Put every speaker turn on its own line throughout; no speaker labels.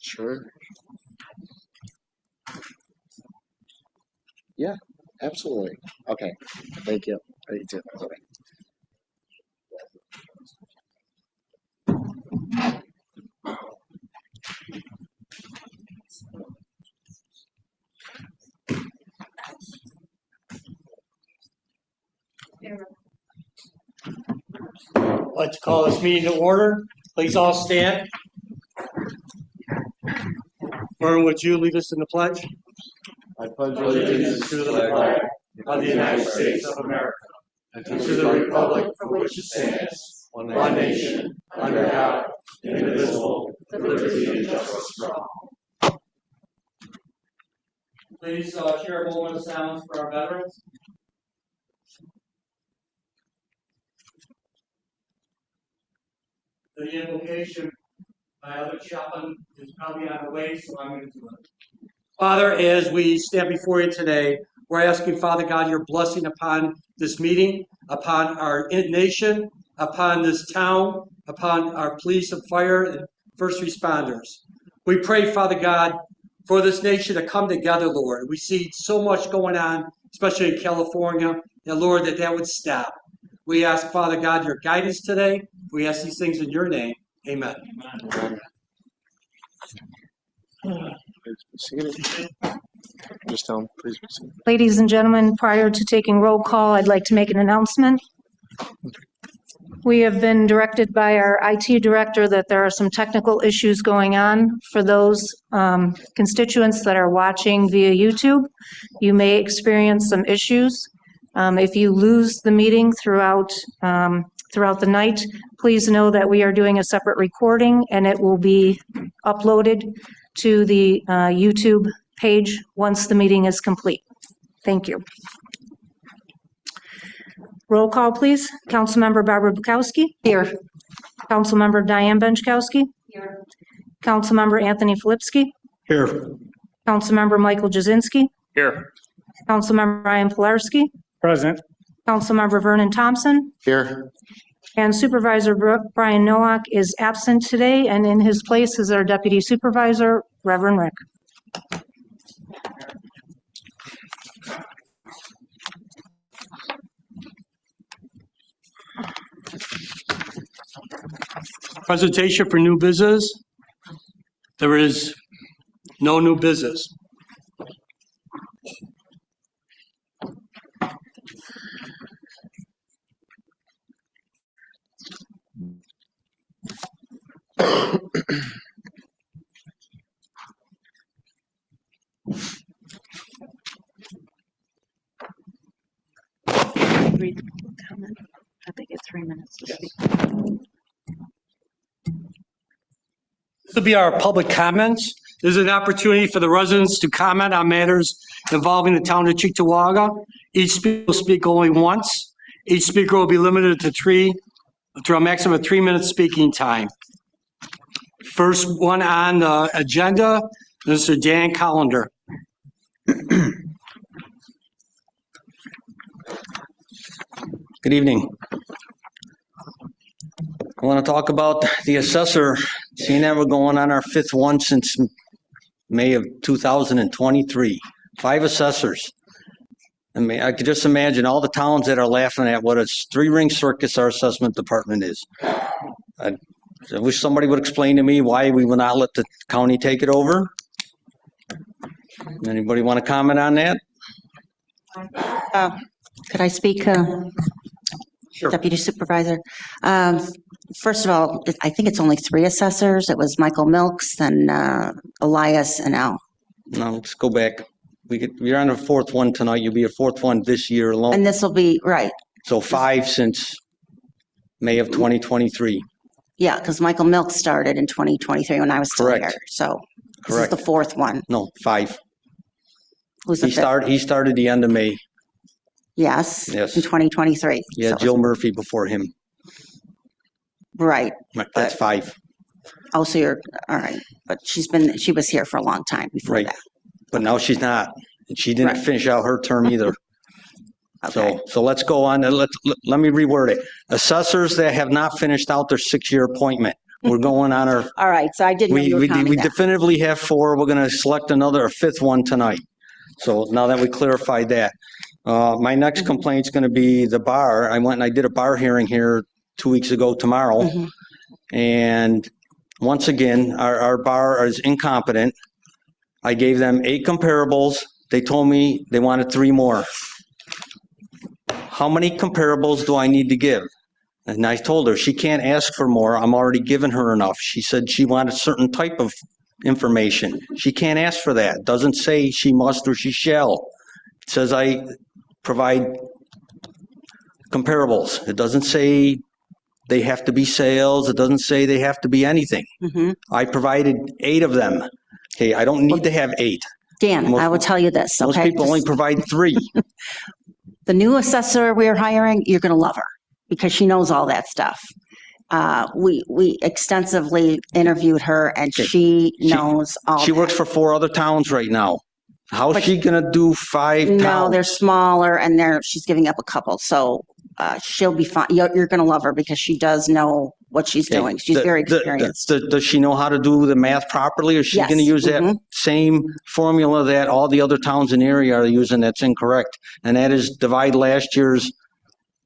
Sure. Yeah, absolutely. Okay. Thank you. You too. Okay.
I'd like to call this meeting to order. Please all stand. Vern, would you lead us in the pledge?
I pledge allegiance to the flag of the United States of America and to the republic for which it stands, one nation, under God, indivisible, with liberty and justice for all.
Please share a moment of silence for our veterans. The invocation by Elder Chaplain is probably on the way, so I'm going to do it. Father, as we stand before you today, we're asking, Father God, your blessing upon this meeting, upon our nation, upon this town, upon our police and fire and first responders. We pray, Father God, for this nation to come together, Lord. We see so much going on, especially in California, and Lord, that would stop. We ask, Father God, your guidance today. We ask these things in your name. Amen.
Amen. Just tell them, please proceed.
Ladies and gentlemen, prior to taking roll call, I'd like to make an announcement. We have been directed by our IT director that there are some technical issues going on. For those constituents that are watching via YouTube, you may experience some issues. If you lose the meeting throughout the night, please know that we are doing a separate recording and it will be uploaded to the YouTube page once the meeting is complete. Thank you. Roll call, please. Councilmember Barbara Bukowski. Here. Councilmember Diane Benchkowski. Here. Councilmember Anthony Filipski.
Here.
Councilmember Michael Jazinski.
Here.
Councilmember Ryan Pilarski.
Present.
Councilmember Vernon Thompson.
Here.
And Supervisor Brian Nowak is absent today, and in his place is our Deputy Supervisor, Reverend Rick.
Presentation for new business. There is no new business.
Read comment. I think it's 3 minutes to speak.
This will be our public comments. This is an opportunity for the residents to comment on matters involving the town of Cheektowaga. Each speaker will speak only once. Each speaker will be limited to a maximum of 3 minutes speaking time. First one on the agenda, Mr. Dan Collender.
Good evening. I want to talk about the assessor, seeing that we're going on our fifth one since May of 2023. 5 assessors. I mean, I could just imagine all the towns that are laughing at what a 3-ring circus our assessment department is. I wish somebody would explain to me why we will not let the county take it over. Anybody want to comment on that?
Could I speak,
Sure.
Deputy Supervisor? First of all, I think it's only 3 assessors. It was Michael Milks and Elias and Al.
No, let's go back. You're on the 4th one tonight. You'll be a 4th one this year alone.
And this will be, right,
So 5 since May of 2023.
yeah, because Michael Milks started in 2023 when I was still
Correct.
here. So this is
Correct.
the 4th one.
No, 5.
Who's the 5th?
He started the end of May.
Yes,
Yes.
in 2023.
Yeah,
So-
Jill Murphy before him.
Right.
Right, that's 5.
Oh, so you're, all right. But she was here for a long time before
Right.
that.
But now she's not. And she didn't
Right.
finish out her term either.
Okay.
So let's go on and let me reword it. Assessors that have not finished out their 6-year appointment We're going on our,
All right, so I didn't know you were counting
we
that.
definitively have 4. We're going to select a 5th one tonight. So now that we clarified that. My next complaint's going to be the bar. I went and I did a bar hearing here 2 weeks ago tomorrow.
Mhm.
And once again, our bar is incompetent. I gave them 8 comparables. They told me they wanted 3 more. How many comparables do I need to give? And I told her she can't ask for more. I'm already giving her enough. She said she wanted a certain type of information. She can't ask for that. Doesn't say she must or she shall. It says I provide comparables. It doesn't say they have to be sales. It doesn't say they have to be anything.
Mhm.
I provided 8 of them. Okay, I don't need to have 8.
Dan, I will tell you this,
Most
okay?
people only provide 3.
The new assessor we're hiring, you're going to love her because she knows all that stuff. We extensively interviewed her and
Okay.
she knows all
She
that.
works for 4 other towns right now. How's
But-
she gonna do 5 towns?
No, they're smaller and she's giving up a couple. So she'll be fine. You're going to love her because she does know what she's
Okay.
doing. She's very experienced.
Does she know how to do the math properly, or is she
Yes.
gonna use that
Mhm.
same formula that all the other towns in the area are using that's incorrect? And that is divide last year's.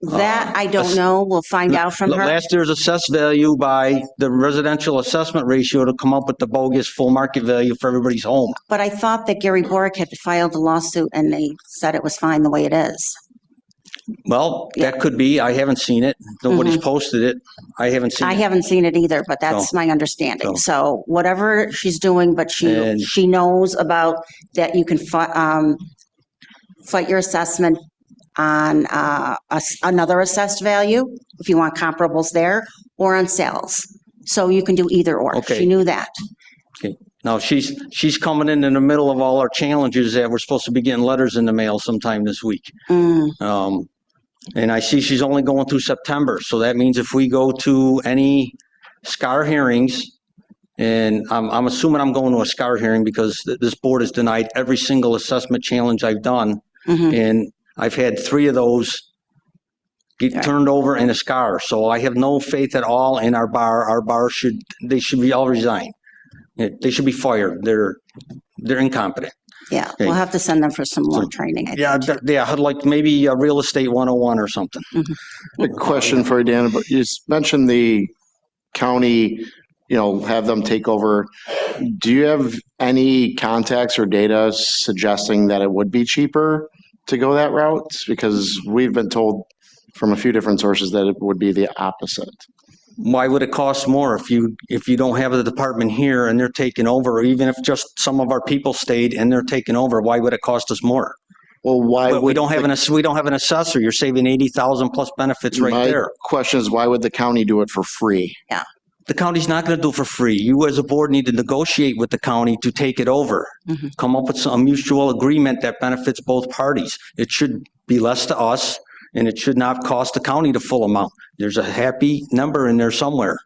That I don't know. We'll find out from her.
Last year's assessed value by the residential assessment ratio to come up with the bogus full market value for everybody's home.
But I thought that Gary Borick had filed a lawsuit and they said it was fine the way it is.
Well, that could be. I haven't seen it. Nobody's posted it. I haven't seen
I
it.
haven't seen it either, but that's my understanding. So whatever she's doing, but she knows about that you can fight your assessment on another assessed value if you want comparables there, or on sales. So you can do either or.
Okay.
She knew that.
Okay. Now, she's coming in the middle of all our challenges that we're supposed to be getting letters in the mail sometime this week.
Mm.
And I see she's only going through September. So that means if we go to any SCAR hearings, and I'm assuming I'm going to a SCAR hearing because this board has denied every single assessment challenge I've done.
Mhm.
And I've had 3 of those get turned over in a SCAR. So I have no faith at all in our bar. Our bar should be all resigned. They should be fired. They're incompetent.
Yeah,
Okay.
we'll have to send them for some more training. I
Yeah,
think.
yeah, like maybe a real estate 101 or something.
A question for you, Dan, but you mentioned the county, have them take over. Do you have any contacts or data suggesting that it would be cheaper to go that route? Because we've been told from a few different sources that it would be the opposite.
Why would it cost more if you don't have the department here and they're taking over, or even if just some of our people stayed and they're taking over, why would it cost us more?
Well, why
But
would
we don't have an assessor. You're saving 80,000 plus benefits right there.
My question is, why would the county do it for free?
The county's not going to do it for free. You as a board need to negotiate with the county to take it over.
Mhm.
Come up with some mutual agreement that benefits both parties. It should be less to us, and it should not cost the county the full amount. There's a happy number in there somewhere.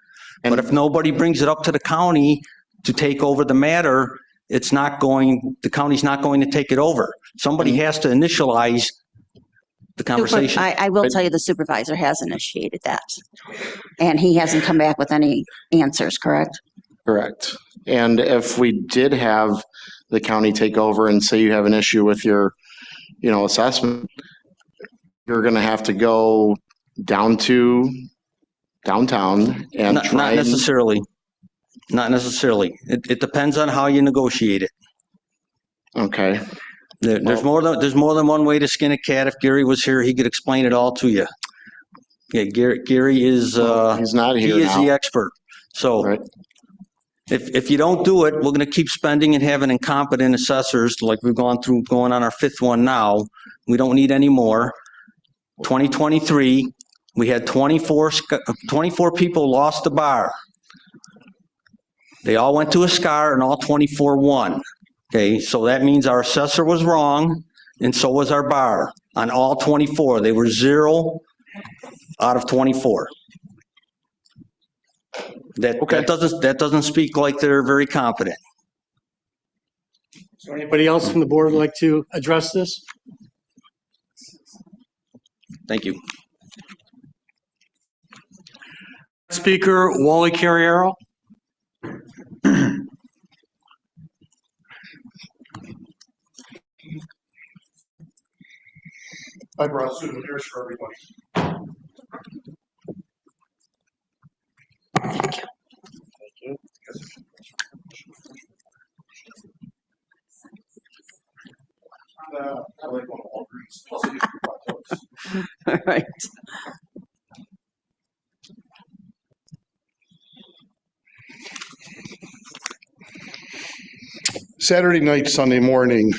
But if nobody brings it up to the county to take over the matter, the county's not going to take it over. Somebody has to initialize the conversation.
I will tell you the supervisor has initiated that. And he hasn't come back with any answers, correct?
Correct. And if we did have the county take over and say you have an issue with your, assessment, you're going to have to go down to downtown and
Not necessarily. Not necessarily. It depends on how you negotiate it.
Okay.
There's more than one way to skin a cat. If Gary was here, he could explain it all to you. Yeah, Gary is
He's not
he
here
is
now.
the expert. So
Right.
if you don't do it, we're going to keep spending and having incompetent assessors like we've gone on our 5th one now. We don't need any more. 2023, we had 24 people lost the bar. They all went to a SCAR and all 24 won. Okay, so that means our assessor was wrong and so was our bar on all 24. They were 0 out of 24. That doesn't speak like they're very competent.
Is there anybody else from the board would like to address this?
Thank you.
Speaker, Wally Carriero.
I brought souvenirs for everybody. I like one of all greens. Plus, I get free hot dogs.
All right.
Saturday night, Sunday morning,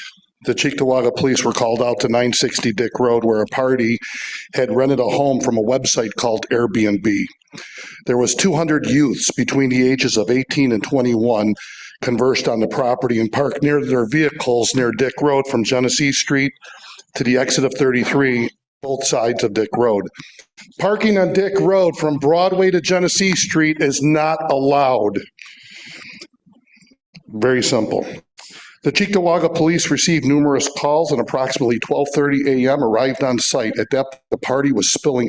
the Cheektowaga police were called out to 960 Dick Road where a party had rented a home from a website called Airbnb. There was 200 youths between the ages of 18 and 21 conversed on the property and parked near their vehicles near Dick Road from Genesee Street to the exit of 33, both sides of Dick Road. Parking on Dick Road from Broadway to Genesee Street is not allowed. Very simple. The Cheektowaga police received numerous calls and approximately 12:30 a.m. arrived on site. At that point, the party was spilling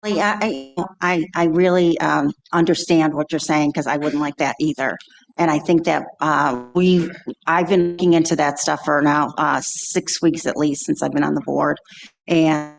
I really understand what you're saying because I wouldn't like that either. And I think that I've been looking into that stuff for now 6 weeks at least since I've been on the board. And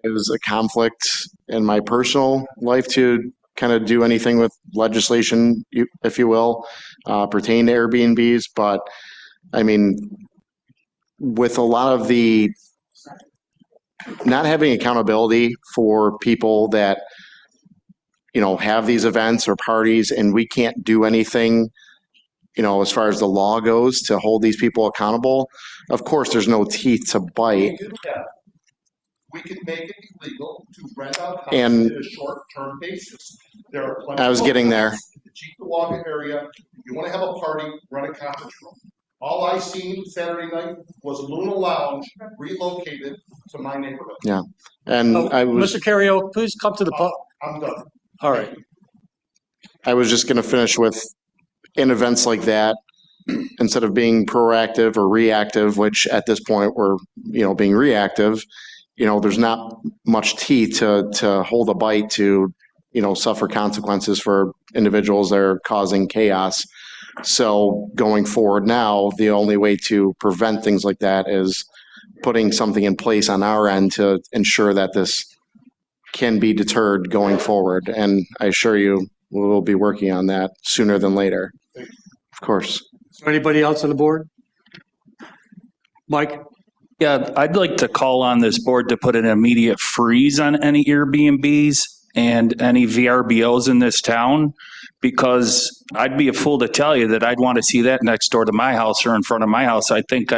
is a conflict in my personal life to kind of do anything with legislation, if you will, pertaining to Airbnbs. But I mean, with a lot of the not having accountability for people that, have these events or parties and we can't do anything, as far as the law goes to hold these people accountable, of course, there's no teeth to bite.
We could make it illegal to rent out
And-
houses in a short-term basis. There are plenty
I was
of
getting there.
hotels in the Cheektowaga area. If you want to have a party, rent a conference room. All I seen Saturday night was Luna Lounge relocated to my neighborhood.
And
Oh,
I was
Mr. Carrio, please come to the,
I'm done.
all right.
just going to finish with, in events like that, instead of being proactive or reactive, which at this point we're, being reactive, there's not much teeth to hold a bite to, suffer consequences for individuals that are causing chaos. So going forward now, the only way to prevent things like that is putting something in place on our end to ensure that this can be deterred going forward. And I assure you, we'll be working on that sooner than later. Of course.
Is there anybody else on the board? Mike?
Yeah, I'd like to call on this board to put an immediate freeze on any Airbnbs and any VRBOs in this town, because I'd be a fool to tell you that I'd want to see that next door to my house or in front of my house. I think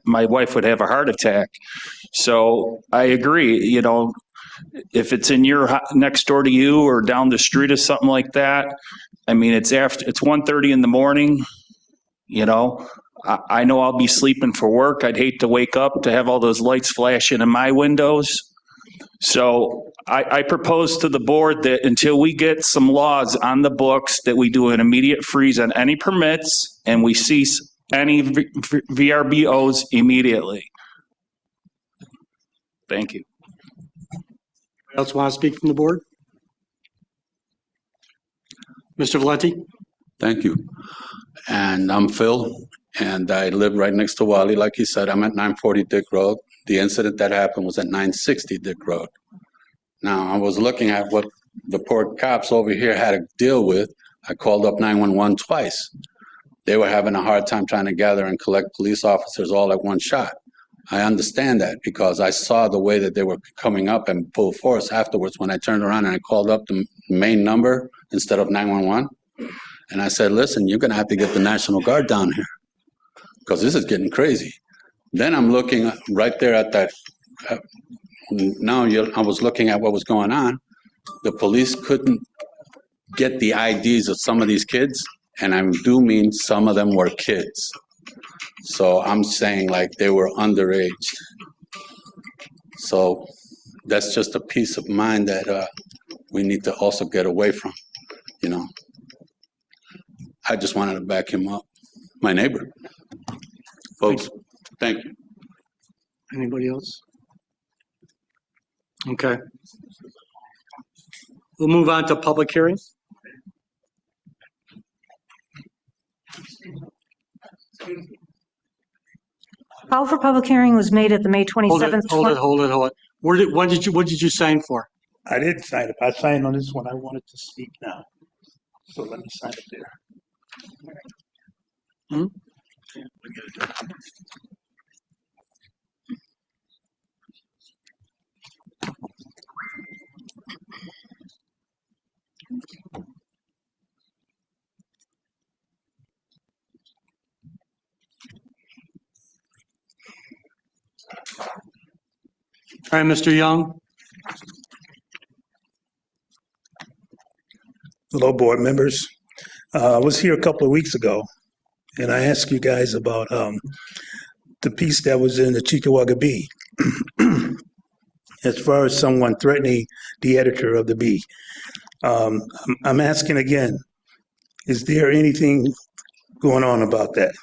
my wife would have a heart attack. So I agree, if it's in your next door to you or down the street or something like that, I mean, it's 1:30 in the morning, I know I'll be sleeping for work. I'd hate to wake up to have all those lights flashing in my windows. So I propose to the board that until we get some laws on the books, that we do an immediate freeze on any permits and we cease any VRBOs immediately. Thank you.
Anybody else want to speak from the board? Mr. Valenti?
Thank you. And I'm Phil, and I live right next to Wally. Like he said, I'm at 940 Dick Road. The incident that happened was at 960 Dick Road. Now, I was looking at what the poor cops over here had to deal with. I called up 911 twice. They were having a hard time trying to gather and collect police officers all at one shot. I understand that because I saw the way that they were coming up and full force afterwards when I turned around and I called up the main number instead of 911. And I said, listen, you're going to have to get the National Guard down here because this is getting crazy. Then I'm looking right there at that. I was looking at what was going on. The police couldn't get the IDs of some of these kids. And I do mean some of them were kids. So I'm saying like they were underage. So that's just a peace of mind that we need to also get away from, I just wanted to back him up, my neighbor. Folks, thank you.
Anybody else? Okay. We'll move on to public hearings.
Call for public hearing was made at the May 27th.
Hold it. What did you sign for?
I didn't sign it. I signed on this one. I wanted to speak now. So let me sign it there.
All right, Mr. Young.
Hello, board members. I was here a couple of weeks ago, and I asked you guys about the piece that was in the Cheektowaga Bee, as far as someone threatening the editor of the Bee. I'm asking again, is there anything going on about that?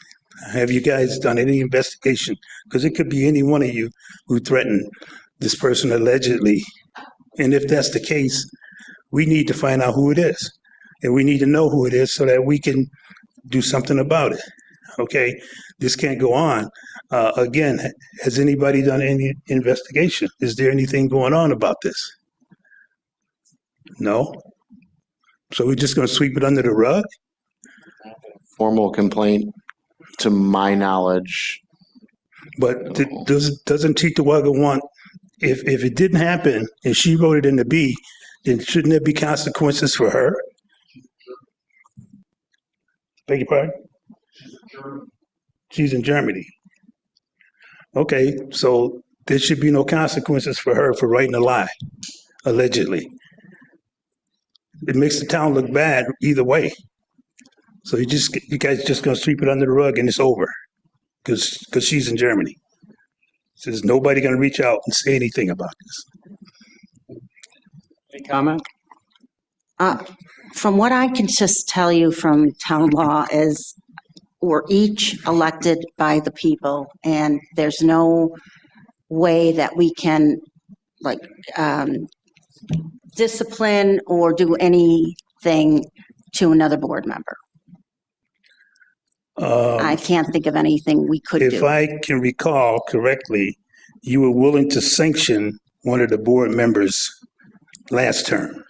Have you guys done any investigation? Because it could be any one of you who threatened this person allegedly. And if that's the case, we need to find out who it is. And we need to know who it is so that we can do something about it. okay? This can't go on. Again, has anybody done any investigation? Is there anything going on about this? No? So we're just gonna sweep it under the rug?
Formal complaint, to my knowledge.
But doesn't Cheektowaga want, if it didn't happen and she wrote it in the B, then shouldn't there be consequences for her? Beg your pardon? She's in Germany. Okay, so there should be no consequences for her for writing a lie, allegedly. It makes the town look bad either way. So you guys just gonna sweep it under the rug and it's over, because she's in Germany. So there's nobody gonna reach out and say anything about this.
Any comment?
From what I can just tell you from town law is we're each elected by the people, and there's no way that we can like discipline or do anything to another board member. I can't think of anything we could
If
do.
I can recall correctly, you were willing to sanction one of the board members last term,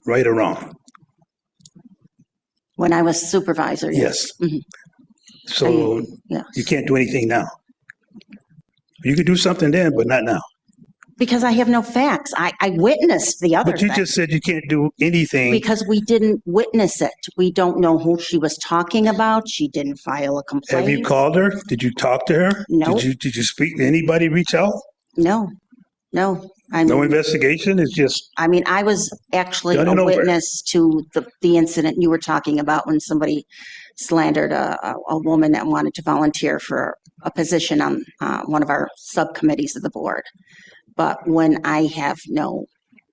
right or wrong?
When I was supervisor, yes.
Yes. So
Yeah.
you can't do anything now. You could do something then, but not now.
Because I have no facts. I witnessed the other
But you
thing.
just said you can't do anything.
Because we didn't witness it. We don't know who she was talking about. She didn't file a complaint.
Have you called her? Did you talk to her?
No.
Did you speak? Anybody reach out?
No. I
No
mean,
investigation? It's just,
I was actually
Done
a
and over.
witness to the incident you were talking about when somebody slandered a woman that wanted to volunteer for a position on one of our subcommittees of the board. But when I have no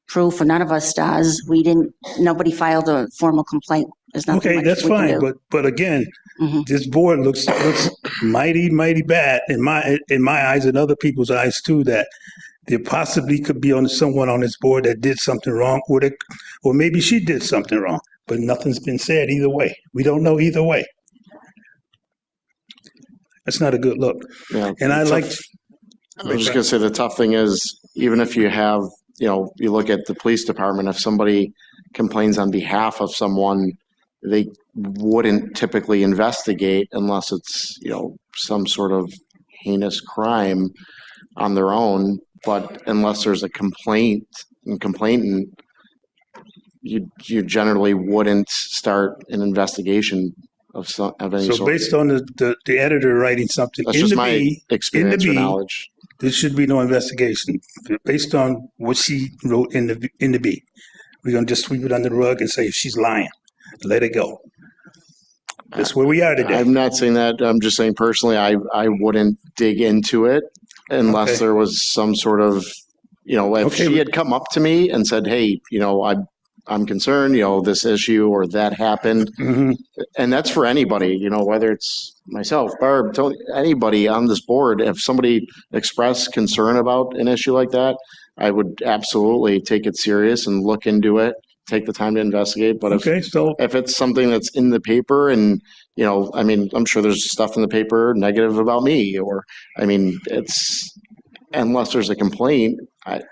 proof, or none of us does, nobody filed a formal complaint. There's nothing
okay,
much
that's
we can
fine.
do.
But again,
Mhm.
this board looks mighty bad in my eyes and other people's eyes too, that there possibly could be someone on this board that did something wrong, or maybe she did something wrong, but nothing's been said either way. We don't know either way. That's not a good look.
Yeah,
And I like,
I was just gonna say, the tough thing is, even if you have, you look at the police department, if somebody complains on behalf of someone, they wouldn't typically investigate unless it's, some sort of heinous crime on their own. But unless there's a complainant, you generally wouldn't start an investigation of any
so
sort.
based on the editor writing something
That's
in
just
the
my
B,
experience or
B,
knowledge.
there should be no investigation based on what she wrote in the B. We're gonna just sweep it under the rug and say if she's lying, let it go. That's where we are today.
I'm not saying that. I'm just saying personally, I wouldn't dig into it unless
Okay.
there was some sort of, if
Okay.
she had come up to me and said, hey, I'm concerned, this issue or that happened.
Mhm.
And that's for anybody, whether it's myself, Barb, anybody on this board. If somebody expressed concern about an issue like that, I would absolutely take it serious and look into it, take the time to investigate. But
Okay, so
if it's something that's in the paper and, I'm sure there's stuff in the paper negative about me, or, it's, unless there's a complaint,
but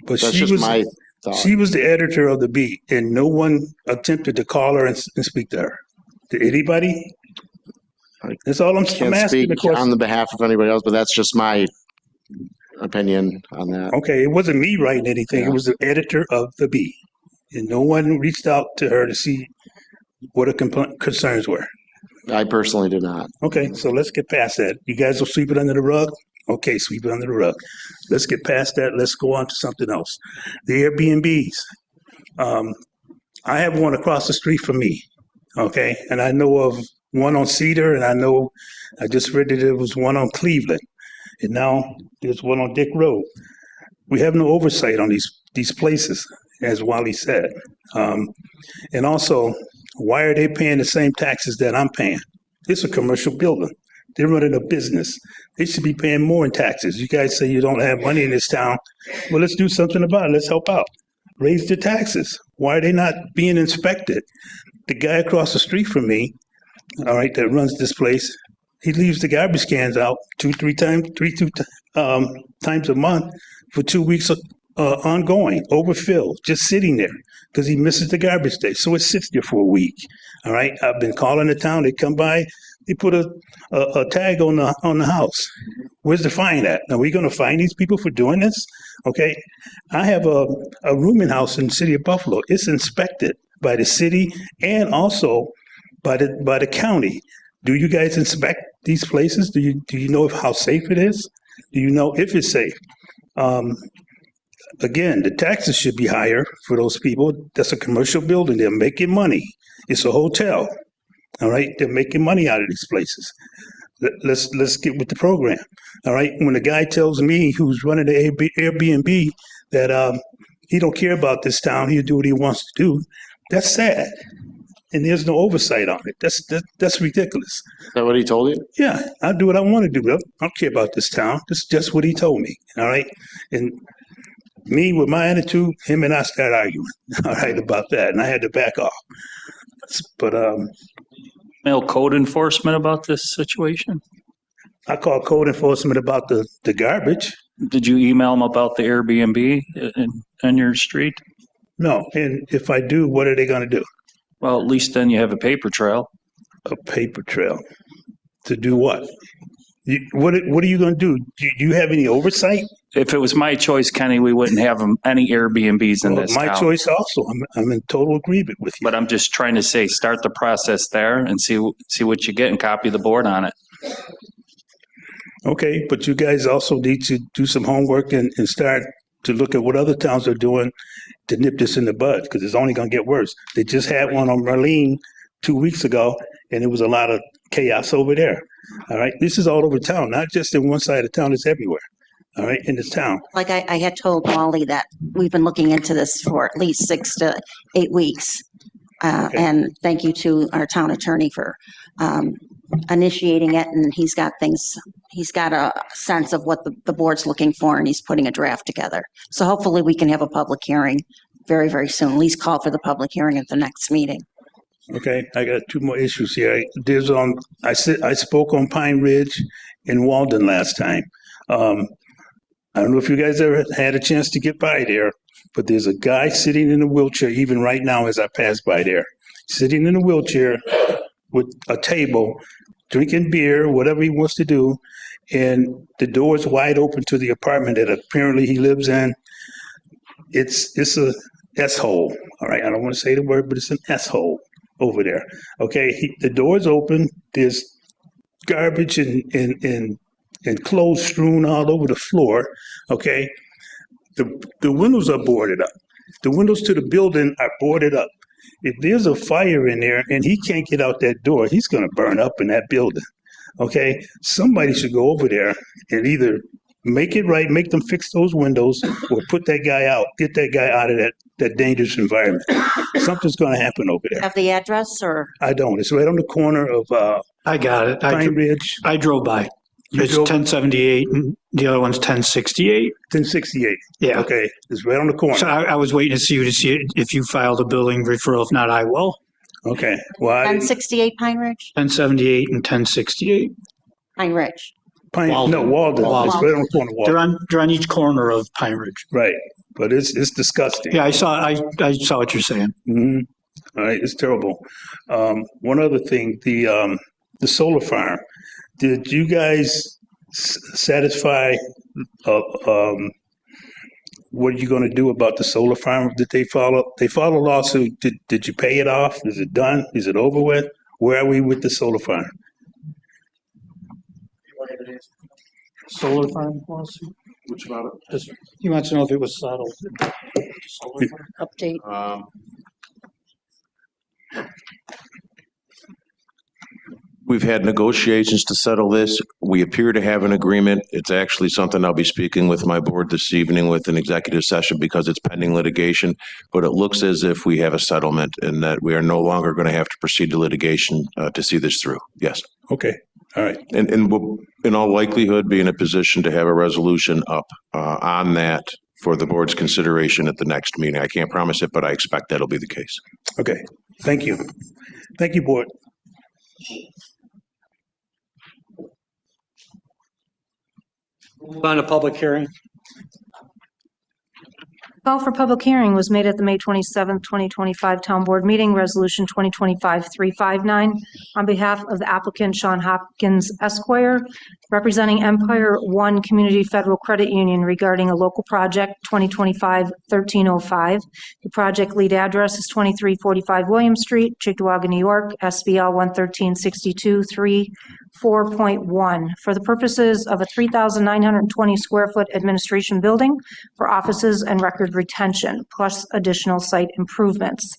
that's just my thought.
she was the editor of the B, and no one attempted to call her and speak to her. Did anybody? That's all I'm
Can't
asking
speak
the question.
on the behalf of anybody else, but that's just my opinion on that.
Okay, it wasn't me writing anything.
Yeah.
It was the editor of the B, and no one reached out to her to see what her concerns were.
I personally did not.
Okay, so let's get past that. You guys will sweep it under the rug? Okay, sweep it under the rug. Let's get past that. Let's go on to something else. The Airbnbs. I have one across the street from me, okay? And I know of one on Cedar, and I just read that there was one on Cleveland, and now there's one on Dick Road. We have no oversight on these places, as Wally said. And also, why are they paying the same taxes that I'm paying? It's a commercial building. They're running a business. They should be paying more in taxes. You guys say you don't have money in this town. Well, let's do something about it. Let's help out. Raise the taxes. Why are they not being inspected? The guy across the street from me, all right, that runs this place, He leaves the garbage cans out times a month for 2 weeks ongoing, overfilled, just sitting there because he misses the garbage day. So it sits there for a week. All right. I've been calling the town. They come by. They put a tag on the house. Where's the fine at? Are we going to fine these people for doing this? Okay. I have a rooming house in the city of Buffalo. It's inspected by the city and also by the county. Do you guys inspect these places? Do you know how safe it is? Do you know if it's safe? Again, the taxes should be higher for those people. That's a commercial building. They're making money. It's a hotel. All right, they're making money out of these places. Let's get with the program. All right, when a guy tells me who's running the Airbnb that he don't care about this town, he'll do what he wants to do. That's sad, and there's no oversight on it. That's ridiculous.
Is that what he told you?
Yeah, I'll do what I want to do. I don't care about this town. This is just what he told me. All right, and me with my attitude, him and I started arguing. All right, about that, and I had to back off. But
Mail code enforcement about this situation?
I called code enforcement about the garbage.
Did you email them about the Airbnb in your street?
No, and if I do, what are they going to do?
Well, at least then you have a paper trail.
A paper trail to do what? What are you going to do? Do you have any oversight?
If it was my choice, Kenny, we wouldn't have any Airbnbs in this
my
town.
choice also. I'm in total agreement with you.
But I'm just trying to say, start the process there and see what you get and copy the board on it.
Okay, but you guys also need to do some homework and start to look at what other towns are doing to nip this in the bud, because it's only going to get worse. They just had one on Marlene 2 weeks ago, and it was a lot of chaos over there. All right, this is all over town, not just in one side of town, it's everywhere. All right, in this town.
Like I had told Wally that we've been looking into this for at least 6 to 8 weeks. And thank you to our town attorney for initiating it. And he's got a sense of what the board's looking for, and he's putting a draft together. So hopefully we can have a public hearing very, very soon. At least call for the public hearing at the next meeting.
Okay, I got 2 more issues here. I spoke on Pine Ridge in Walden last time. I don't know if you guys ever had a chance to get by there, but there's a guy sitting in a wheelchair, even right now as I pass by there, sitting in a wheelchair with a table, drinking beer, whatever he wants to do, and the door is wide open to the apartment that apparently he lives in. It's a S-hole, all right? I don't want to say the word, but it's an S-hole over there, okay? The door is open. There's garbage and clothes strewn all over the floor, okay? The windows are boarded up. The windows to the building are boarded up. If there's a fire in there and he can't get out that door, he's going to burn up in that building, okay? Somebody should go over there and either make it right, make them fix those windows, or put that guy out, get that guy out of that dangerous environment. Something's going to happen over there.
Have the address or?
I don't. It's right on the corner of
I got it.
Pine Ridge.
I drove by.
You
It's
drove-
1078 and the other one's 1068.
1068.
Yeah.
Okay, it's right on the corner.
So I was waiting to see if you filed a building referral. If not, I will.
Okay, well,
1068 Pine Ridge?
1078 and 1068.
Pine Ridge.
Walden. Walden. It's right on the corner of Walden.
They're on each corner of Pine Ridge.
Right, but it's disgusting.
Yeah, I saw what you're saying.
Mhm. All right, it's terrible. One other thing, the solar farm. Did you guys satisfy? What are you going to do about the solar farm? Did they follow? They filed a lawsuit. Did you pay it off? Is it done? Is it over with? Where are we with the solar farm?
Solar farm lawsuit?
Which about it?
He wants to know if it was settled.
Update.
We've had negotiations to settle this. We appear to have an agreement. It's actually something I'll be speaking with my board this evening with an executive session because it's pending litigation. But it looks as if we have a settlement and that we are no longer going to have to proceed to litigation to see this through. Yes.
Okay. All right.
And we'll, in all likelihood, be in a position to have a resolution up on that for the board's consideration at the next meeting. I can't promise it, but I expect that'll be the case.
Okay. Thank you. Thank you, board.
Move on to public hearing.
Call for public hearing was made at the May 27th, 2025 Town Board meeting, Resolution 2025-359, on behalf of the applicant Sean Hopkins Esquire, representing Empire One Community Federal Credit Union regarding a local project 2025-1305. The project lead address is 2345 William Street, Chickawaga, New York, SBL 1136234.1, for the purposes of a 3,920 square foot administration building for offices and record retention, plus additional site improvements.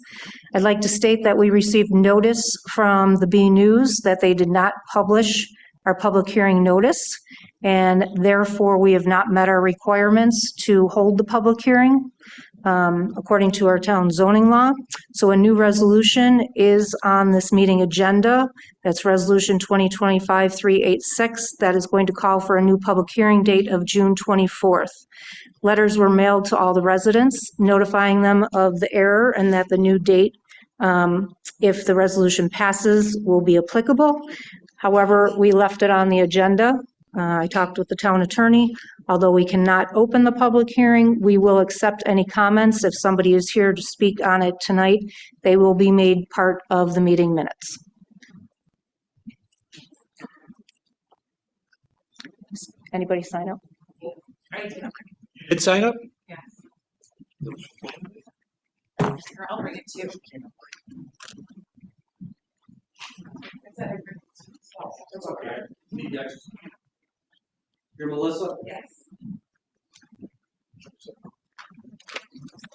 I'd like to state that we received notice from the B News that they did not publish our public hearing notice, and therefore we have not met our requirements to hold the public hearing according to our town zoning law. So a new resolution is on this meeting agenda. That's Resolution 2025-386. That is going to call for a new public hearing date of June 24th. Letters were mailed to all the residents, notifying them of the error and that the new date, if the resolution passes, will be applicable. However, we left it on the agenda. I talked with the town attorney. Although we cannot open the public hearing, we will accept any comments. If somebody is here to speak on it tonight, they will be made part of the meeting minutes. Anybody sign up?
You did sign up?
Sure, I'll bring it too.
That's okay. You're Melissa?
Yes.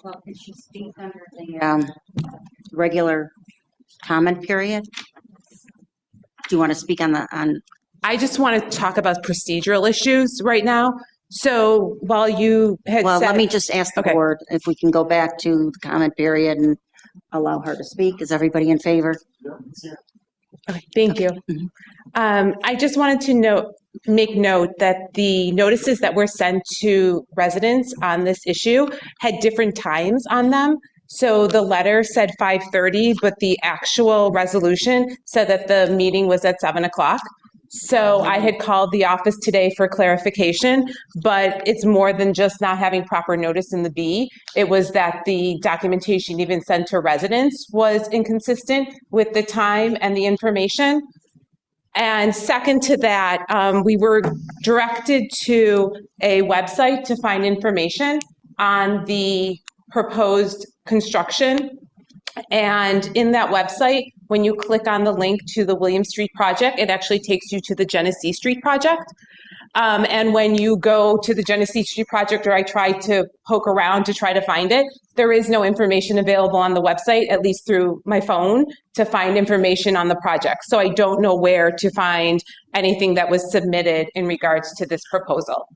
Well, it should speak under the regular comment period. Do you want to speak on
I just want to talk about procedural issues right now. So while you had
well,
said,
let me just ask the
Okay.
board if we can go back to the comment period and allow her to speak. Is everybody in favor?
Okay, thank you.
Mhm.
I just wanted to make note that the notices that were sent to residents on this issue had different times on them. So the letter said 5:30, but the actual resolution said that the meeting was at 7 o'clock. So I had called the office today for clarification, but it's more than just not having proper notice in the B. It was that the documentation even sent to residents was inconsistent with the time and the information. And second to that, we were directed to a website to find information on the proposed construction. And in that website, when you click on the link to the William Street project, it actually takes you to the Genesee Street project. And when you go to the Genesee Street project, or I tried to poke around to try to find it, there is no information available on the website, at least through my phone, to find information on the project. So I don't know where to find anything that was submitted in regards to this proposal.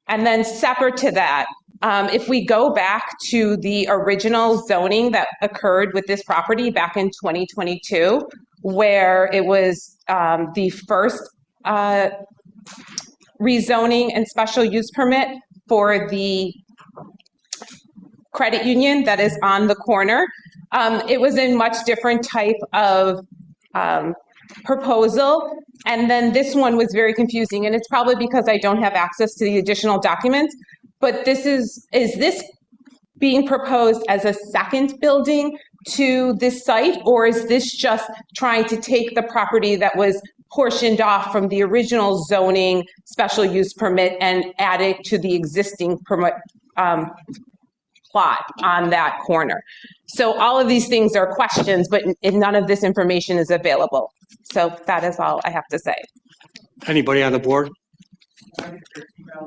And then separate to that, if we go back to the original zoning that occurred with this property back in 2022, where it was the first rezoning and special use permit for the credit union that is on the corner, it was in much different type of proposal. And then this one was very confusing, and it's probably because I don't have access to the additional documents. But this is this being proposed as a second building to this site, or is this just trying to take the property that was portioned off from the original zoning special use permit and add it to the existing permit plot on that corner? So all of these things are questions, but none of this information is available. So that is all I have to say.
Anybody on the board?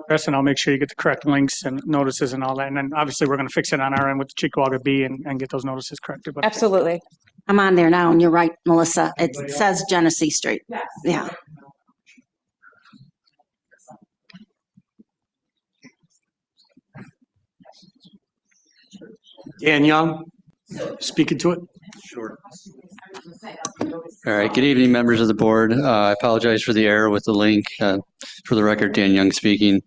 Chris, and I'll make sure you get the correct links and notices and all that. And then obviously we're going to fix it on our end with the Chickawaga B and get those notices corrected. But
Absolutely.
I'm on there now, and you're right, Melissa. It says Genesee Street.
Yes.
Yeah.
Dan Young, speaking to it.
Sure.
All right, good evening, members of the board. I apologize for the error with the link. For the record, Dan Young speaking.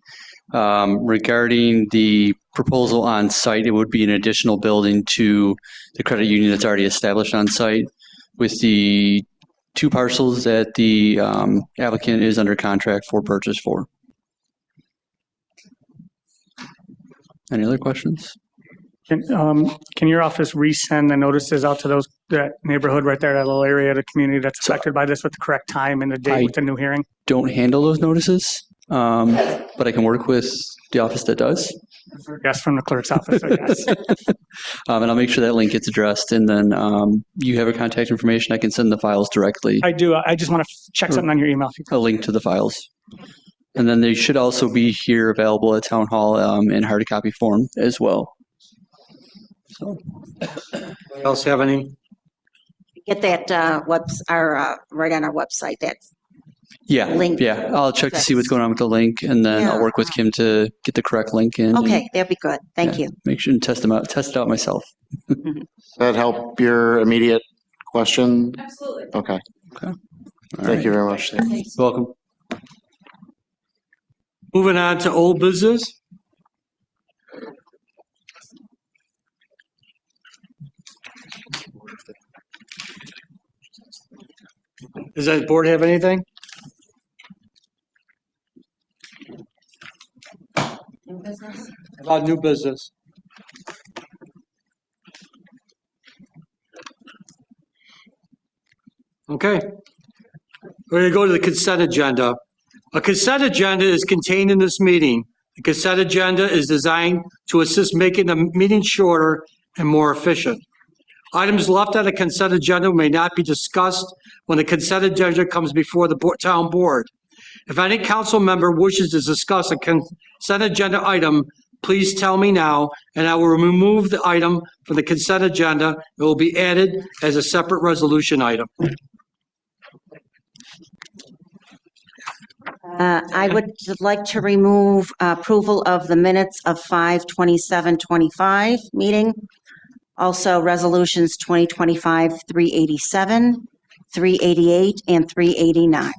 Regarding the proposal on site, it would be an additional building to the credit union that's already established on site. With the 2 parcels that the applicant is under contract for purchase for. Any other questions?
Can your office resend the notices out to that neighborhood right there, that little area of the community that's affected by this with the correct time and the date with the new hearing?
Don't handle those notices, but I can work with the office that does.
Yes, from the clerk's office, I guess.
And I'll make sure that link gets addressed. And then you have a contact information. I can send the files directly.
I do. I just want to check something on your email.
A link to the files. And then they should also be here available at Town Hall in hard copy form as well. So.
Else have any?
Get that right on our website. That link.
Yeah. I'll check to see what's going on with the link, and then I'll work with Kim to get the correct link in.
Okay, that'd be good. Thank you.
Make sure and test it out myself.
Does that help your immediate question?
Absolutely.
Okay.
All
Thank
right.
you very much.
You're welcome.
Moving on to old business. Does that board have anything? About new business. Okay. We're going to go to the consent agenda. A consent agenda is contained in this meeting. The consent agenda is designed to assist making the meeting shorter and more efficient. Items left on the consent agenda may not be discussed when the consent agenda comes before the town board. If any council member wishes to discuss a consent agenda item, please tell me now, and I will remove the item from the consent agenda. It will be added as a separate resolution item.
I would like to remove approval of the minutes of 5/27/25 meeting. Also, resolutions 2025-387, 388, and 389.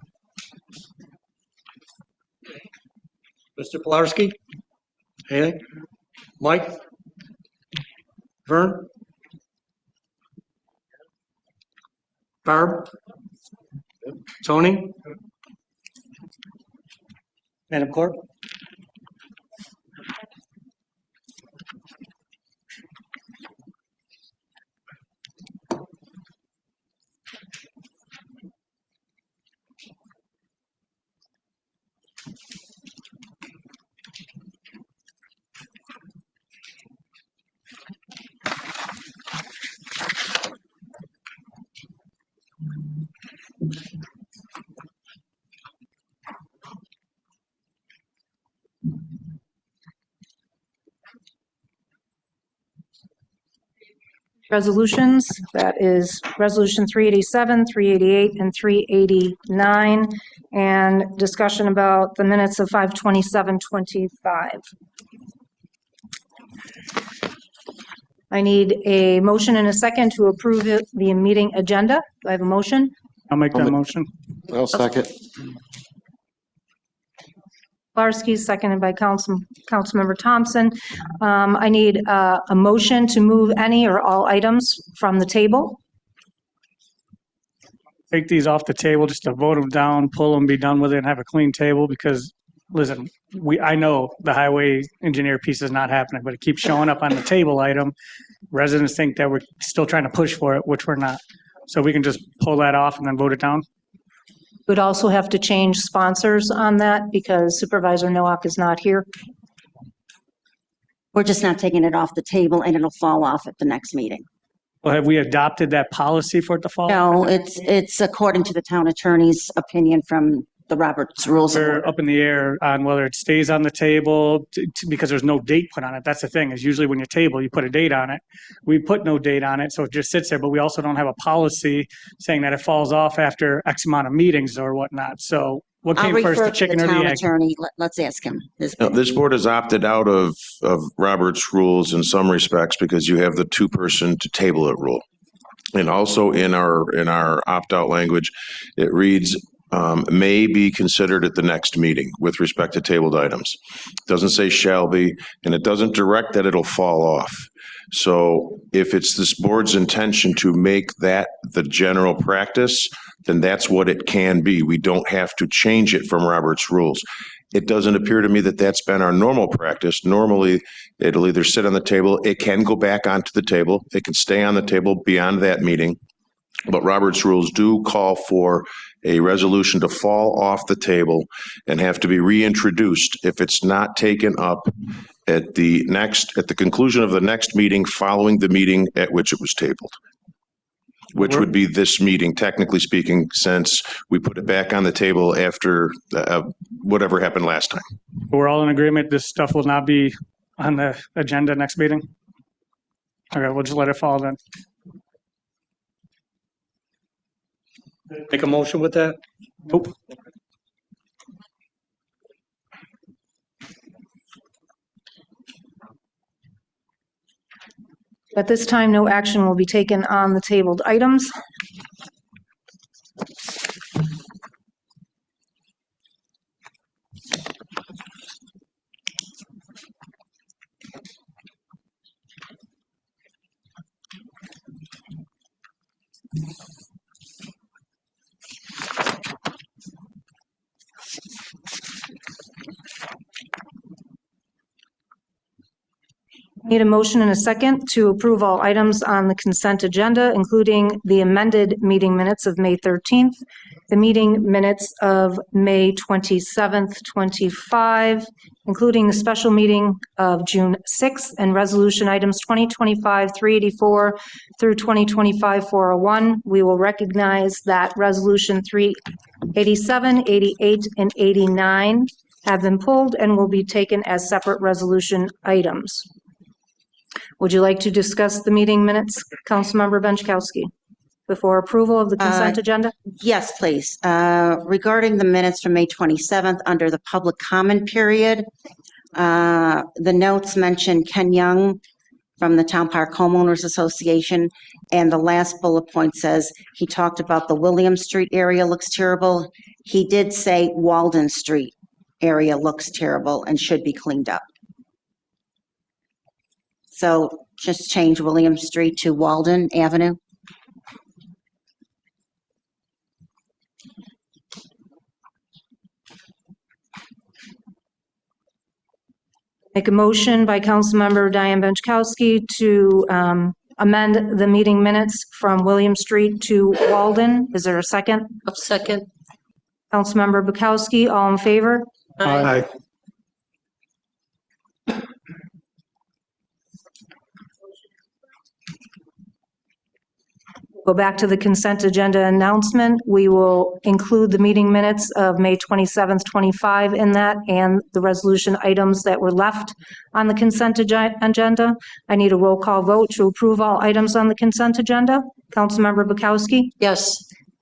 Mr. Pilarski? Anything? Mike? Vern? Barb? Tony? Madam Clerk?
Resolutions, that is Resolution 387, 388, and 389, and discussion about the minutes of 5/27/25. I need a motion and a second to approve the meeting agenda. Do I have a motion?
I'll make that motion.
I'll second.
Pilarski, seconded by Councilmember Thompson. I need a motion to move any or all items from the table.
Take these off the table, just to vote them down, pull them, be done with it, and have a clean table, because, listen, I know the highway engineer piece is not happening, but it keeps showing up on the table item. Residents think that we're still trying to push for it, which we're not. So we can just pull that off and then vote it down?
Would also have to change sponsors on that because Supervisor Nowak is not here.
We're just not taking it off the table, and it'll fall off at the next meeting.
Well, have we adopted that policy for it to fall?
No, it's according to the town attorney's opinion from the Roberts Rules of
We're
Order.
up in the air on whether it stays on the table because there's no date put on it. That's the thing, is usually when you table, you put a date on it. We put no date on it, so it just sits there, but we also don't have a policy saying that it falls off after X amount of meetings or whatnot. So what
I'll
came first,
refer
the
to
chicken or the
town
egg?
attorney. Let's ask him.
No, this board has opted out of Robert's rules in some respects because you have the 2-person to table it rule. And also in our opt-out language, it reads, may be considered at the next meeting with respect to tabled items. It doesn't say shall be, and it doesn't direct that it'll fall off. So if it's this board's intention to make that the general practice, then that's what it can be. We don't have to change it from Robert's rules. It doesn't appear to me that that's been our normal practice. Normally, it'll either sit on the table, it can go back onto the table, it can stay on the table beyond that meeting. But Robert's rules do call for a resolution to fall off the table and have to be reintroduced if it's not taken up at the conclusion of the next meeting following the meeting at which it was tabled, which would be this meeting, technically speaking, since we put it back on the table after whatever happened last time.
We're all in agreement, this stuff will not be on the agenda next meeting? Okay, we'll just let it fall then.
Make a motion with that?
Nope.
At this time, no action will be taken on the tabled items. Need a motion and a second to approve all items on the consent agenda, including the amended meeting minutes of May 13th, the meeting minutes of May 27th, 25, including the special meeting of June 6th, and resolution items 2025-384 through 2025-401. We will recognize that resolution 387, 88, and 89 have been pulled and will be taken as separate resolution items. Would you like to discuss the meeting minutes, Councilmember Benchkowski, before approval of the consent agenda?
Yes, please. Regarding the minutes from May 27th, under the public comment period, the notes mention Ken Young from the Town Park Homeowners Association, and the last bullet point says he talked about the William Street area looks terrible. He did say Walden Street area looks terrible and should be cleaned up. So just change William Street to Walden Avenue.
Make a motion by Councilmember Diane Benchkowski to amend the meeting minutes from William Street to Walden. Is there a second?
A second.
Councilmember Bukowski, all in favor?
Aye.
Go back to the consent agenda announcement. We will include the meeting minutes of May 27th, 25 in that, and the resolution items that were left on the consent agenda. I need a roll call vote to approve all items on the consent agenda. Councilmember Bukowski?
Yes.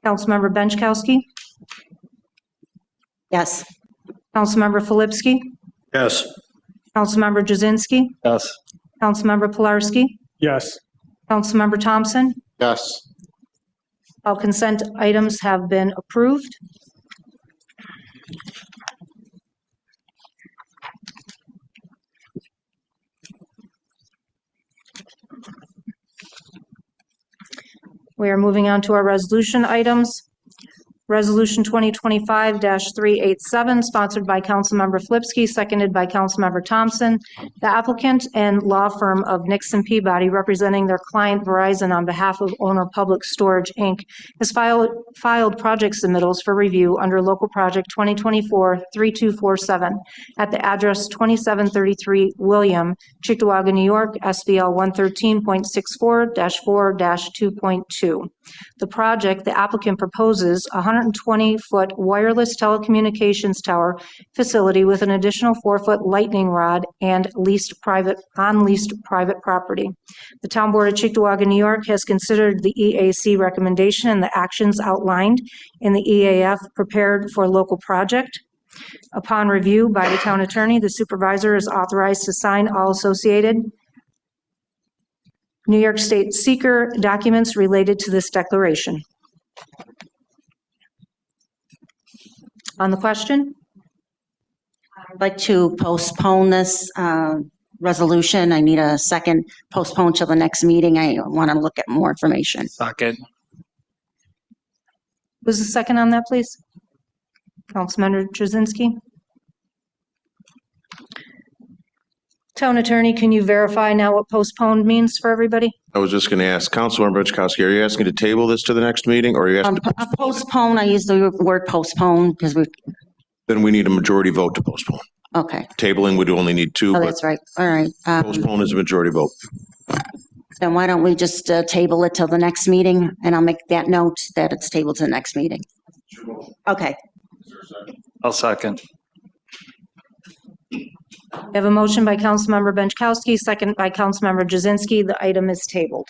Councilmember Benchkowski?
Yes.
Councilmember Filipski?
Yes.
Councilmember Jazinski?
Yes.
Councilmember Pilarski?
Yes.
Councilmember Thompson?
Yes.
All consent items have been approved. We are moving on to our resolution items. Resolution 2025-387, sponsored by Councilmember Flipsky, seconded by Councilmember Thompson. The applicant and law firm of Nixon Peabody, representing their client Verizon on behalf of owner Public Storage, Inc., has filed project submittals for review under Local Project 2024-3247 at the address 2733 William, Cheektowaga, New York, SBL 113.64-4-2.2. The project, the applicant proposes a 120-foot wireless telecommunications tower facility with an additional 4-foot lightning rod and leased private property. The Town Board of Cheektowaga, New York has considered the EAC recommendation and the actions outlined in the EAF prepared for local project. Upon review by the town attorney, the supervisor is authorized to sign all associated New York State seeker documents related to this declaration. On the question?
I'd like to postpone this resolution. I need a second postpone till the next meeting. I want to look at more information.
Second.
Who's the second on that, please? Councilmember Jazinski. Town Attorney, can you verify now what postponed means for everybody?
I was just going to ask, Councilmember Chakowski, are you asking to table this to the next meeting, or are you asking,
Postpone, I use the word postpone because
then we need a majority vote to postpone.
okay.
Tabling, we do only need two,
Oh,
but
that's right. All right.
postpone is a majority vote.
Then why don't we just table it till the next meeting? And I'll make that note that it's tabled to the next meeting. Okay.
I'll second.
We have a motion by Councilmember Benchkowski, second by Councilmember Jazinski. The item is tabled.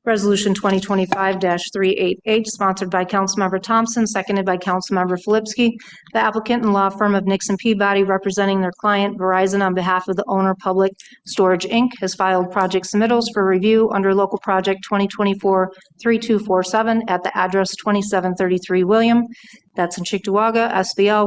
Resolution 2025-388, sponsored by Councilmember Thompson, seconded by Councilmember Filipski. The applicant and law firm of Nixon Peabody, representing their client Verizon on behalf of the owner Public Storage, Inc., has filed project submittals for review under local project 2024-3247 at the address 2733 William. That's in Cheektowaga, SBL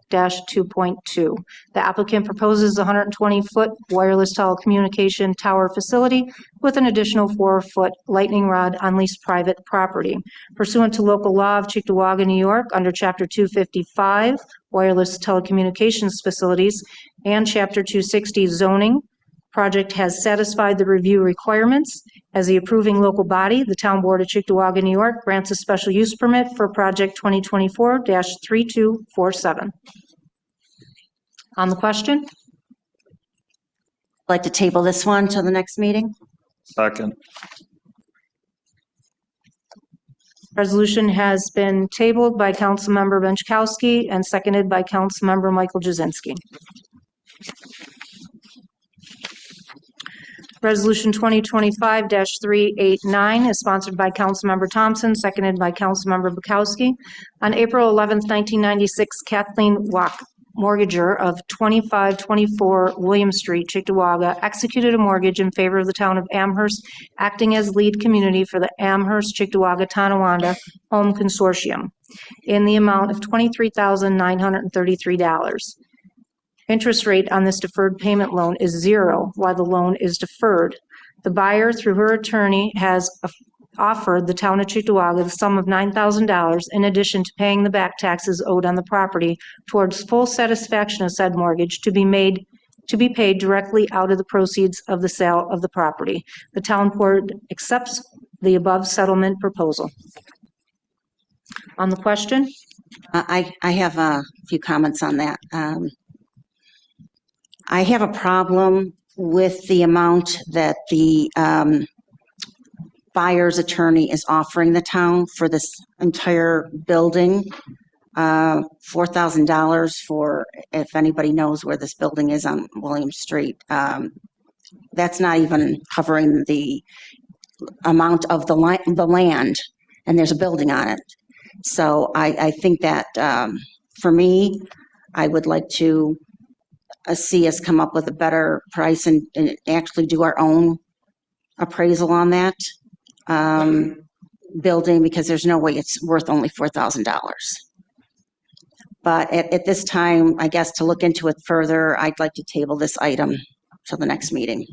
113.64-4-2.2. The applicant proposes a 120-foot wireless telecommunication tower facility with an additional 4-foot lightning rod on leased private property. Pursuant to local law of Cheektowaga, New York, under Chapter 255, wireless telecommunications facilities, and Chapter 260 zoning, project has satisfied the review requirements. As the approving local body, the Town Board of Cheektowaga, New York grants a special use permit for project 2024-3247. On the question?
Like to table this one till the next meeting?
Second.
Resolution has been tabled by Councilmember Benchkowski and seconded by Councilmember Michael Jazinski. Resolution 2025-389 is sponsored by Councilmember Thompson, seconded by Councilmember Bukowski. On April 11th, 1996, Kathleen Wack, mortgager of 2524 William Street, Cheektowaga, executed a mortgage in favor of the town of Amherst, acting as lead community for the Amherst-Cheektowaga-Tonawanda Home Consortium in the amount of $23,933. Interest rate on this deferred payment loan is 0 while the loan is deferred. The buyer, through her attorney, has offered the town of Cheektowaga the sum of $9,000 in addition to paying the back taxes owed on the property towards full satisfaction of said mortgage to be paid directly out of the proceeds of the sale of the property. The town board accepts the above settlement proposal. On the question?
I have a few comments on that. I have a problem with the amount that the buyer's attorney is offering the town for this entire building. $4,000 for, if anybody knows where this building is on William Street. That's not even covering the amount of the land, and there's a building on it. So I think that, for me, I would like to see us come up with a better price and actually do our own appraisal on that building, because there's no way it's worth only $4,000. But at this time, I guess to look into it further, I'd like to table this item till the next meeting.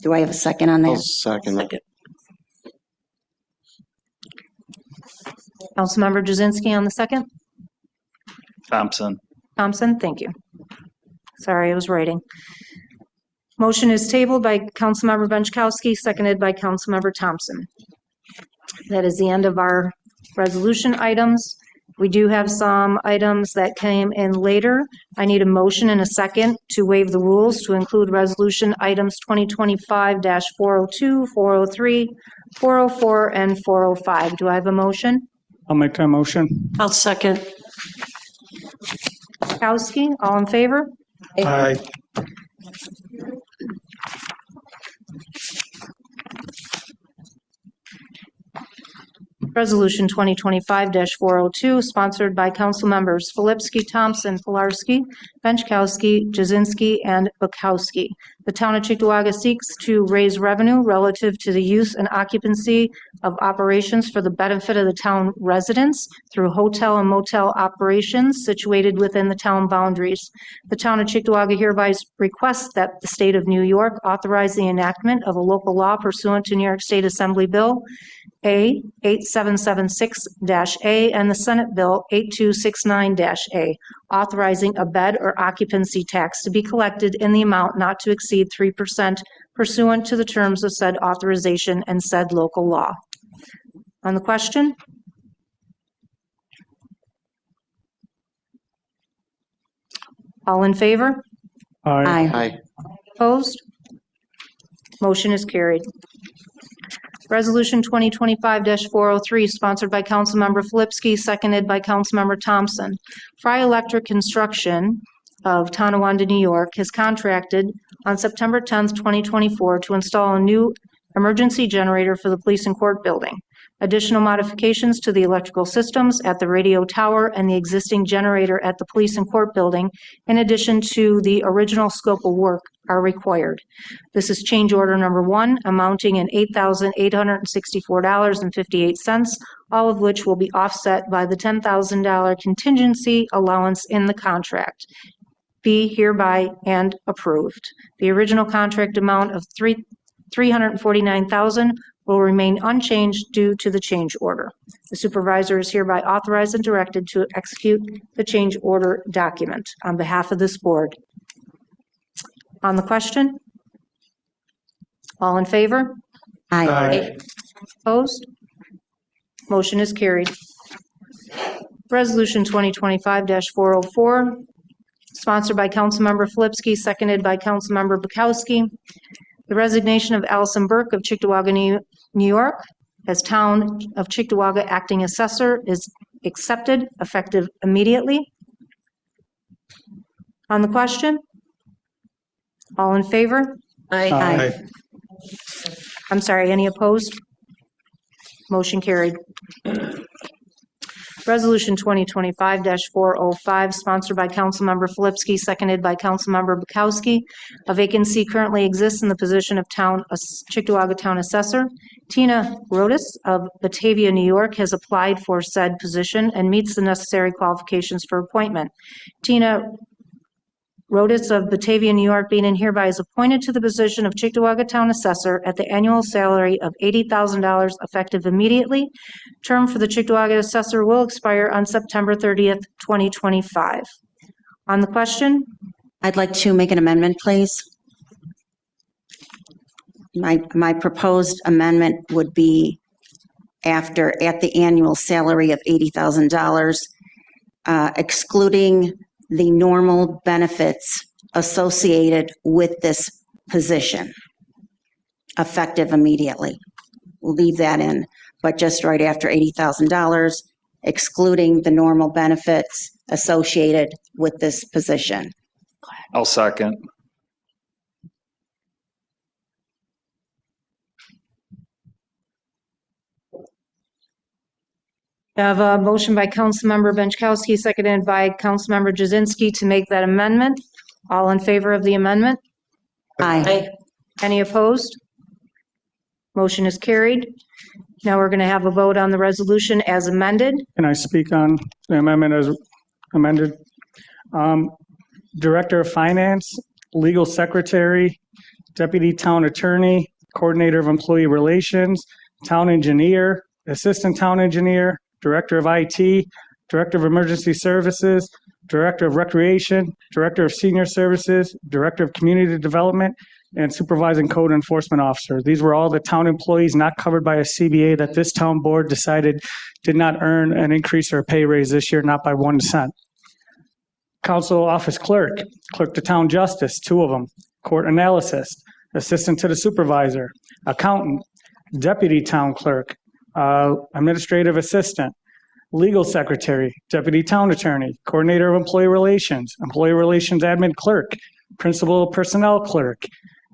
Do I have a second on
I'll
that?
second it.
Councilmember Jazinski on the second?
Thompson.
Thompson, thank you. Sorry, I was writing. Motion is tabled by Councilmember Benchkowski, seconded by Councilmember Thompson. That is the end of our resolution items. We do have some items that came in later. I need a motion and a second to waive the rules to include resolution items 2025-402, 403, 404, and 405. Do I have a motion?
I'll make that motion.
I'll second.
Kowski, all in favor?
Aye.
Resolution 2025-402, sponsored by council members Filipski, Thompson, Pilarski, Benchkowski, Jazinski, and Bukowski. The town of Cheektowaga seeks to raise revenue relative to the use and occupancy of operations for the benefit of the town residents through hotel and motel operations situated within the town boundaries. The town of Cheektowaga hereby requests that the state of New York authorize the enactment of a local law pursuant to New York State Assembly Bill A 8776-A and the Senate Bill 8269-A, authorizing a bed or occupancy tax to be collected in the amount not to exceed 3% pursuant to the terms of said authorization and said local law. On the question? All in favor?
Aye.
Aye.
Opposed? Motion is carried. Resolution 2025-403, sponsored by Councilmember Filipski, seconded by Councilmember Thompson. Fry Electric Construction of Tonawanda, New York, has contracted on September 10th, 2024, to install a new emergency generator for the police and court building. Additional modifications to the electrical systems at the radio tower and the existing generator at the police and court building, in addition to the original scope of work, are required. This is change order number 1, amounting in $8,864.58, all of which will be offset by the $10,000 contingency allowance in the contract. Be hereby and approved. The original contract amount of $349,000 will remain unchanged due to the change order. The supervisor is hereby authorized and directed to execute the change order document on behalf of this board. On the question? All in favor?
Aye.
Opposed? Motion is carried. Resolution 2025-404, sponsored by Councilmember Filipski, seconded by Councilmember Bukowski. The resignation of Allison Burke of Cheektowaga, New York, as Town of Cheektowaga Acting Assessor is accepted, effective immediately. On the question? All in favor?
Aye.
I'm sorry, any opposed? Motion carried. Resolution 2025-405, sponsored by Councilmember Filipski, seconded by Councilmember Bukowski. A vacancy currently exists in the position of Cheektowaga Town Assessor. Tina Rodas of Batavia, New York, has applied for said position and meets the necessary qualifications for appointment. Tina Rodas of Batavia, New York, being and hereby is appointed to the position of Cheektowaga Town Assessor at the annual salary of $80,000 effective immediately. Term for the Cheektowaga Assessor will expire on September 30th, 2025. On the question?
I'd like to make an amendment, please. My proposed amendment would be at the annual salary of $80,000, excluding the normal benefits associated with this position, effective immediately. We'll leave that in, but just right after $80,000, excluding the normal benefits associated with this position.
I'll second.
I have a motion by Councilmember Benchkowski, seconded by Councilmember Jazinski to make that amendment. All in favor of the amendment?
Aye.
Any opposed? Motion is carried. Now we're going to have a vote on the resolution as amended.
Can I speak on the amendment as amended? Director of Finance, Legal Secretary, Deputy Town Attorney, Coordinator of Employee Relations, Town Engineer, Assistant Town Engineer, Director of IT, Director of Emergency Services, Director of Recreation, Director of Senior Services, Director of Community Development, and Supervising Code Enforcement Officer. These were all the town employees not covered by a CBA that this town board decided did not earn an increase or a pay raise this year, not by 1 cent. Council Office Clerk, Clerk to Town Justice, 2 of them, Court Analyst, Assistant to the Supervisor, Accountant, Deputy Town Clerk, Administrative Assistant, Legal Secretary, Deputy Town Attorney, Coordinator of Employee Relations Admin Clerk, Principal Personnel Clerk,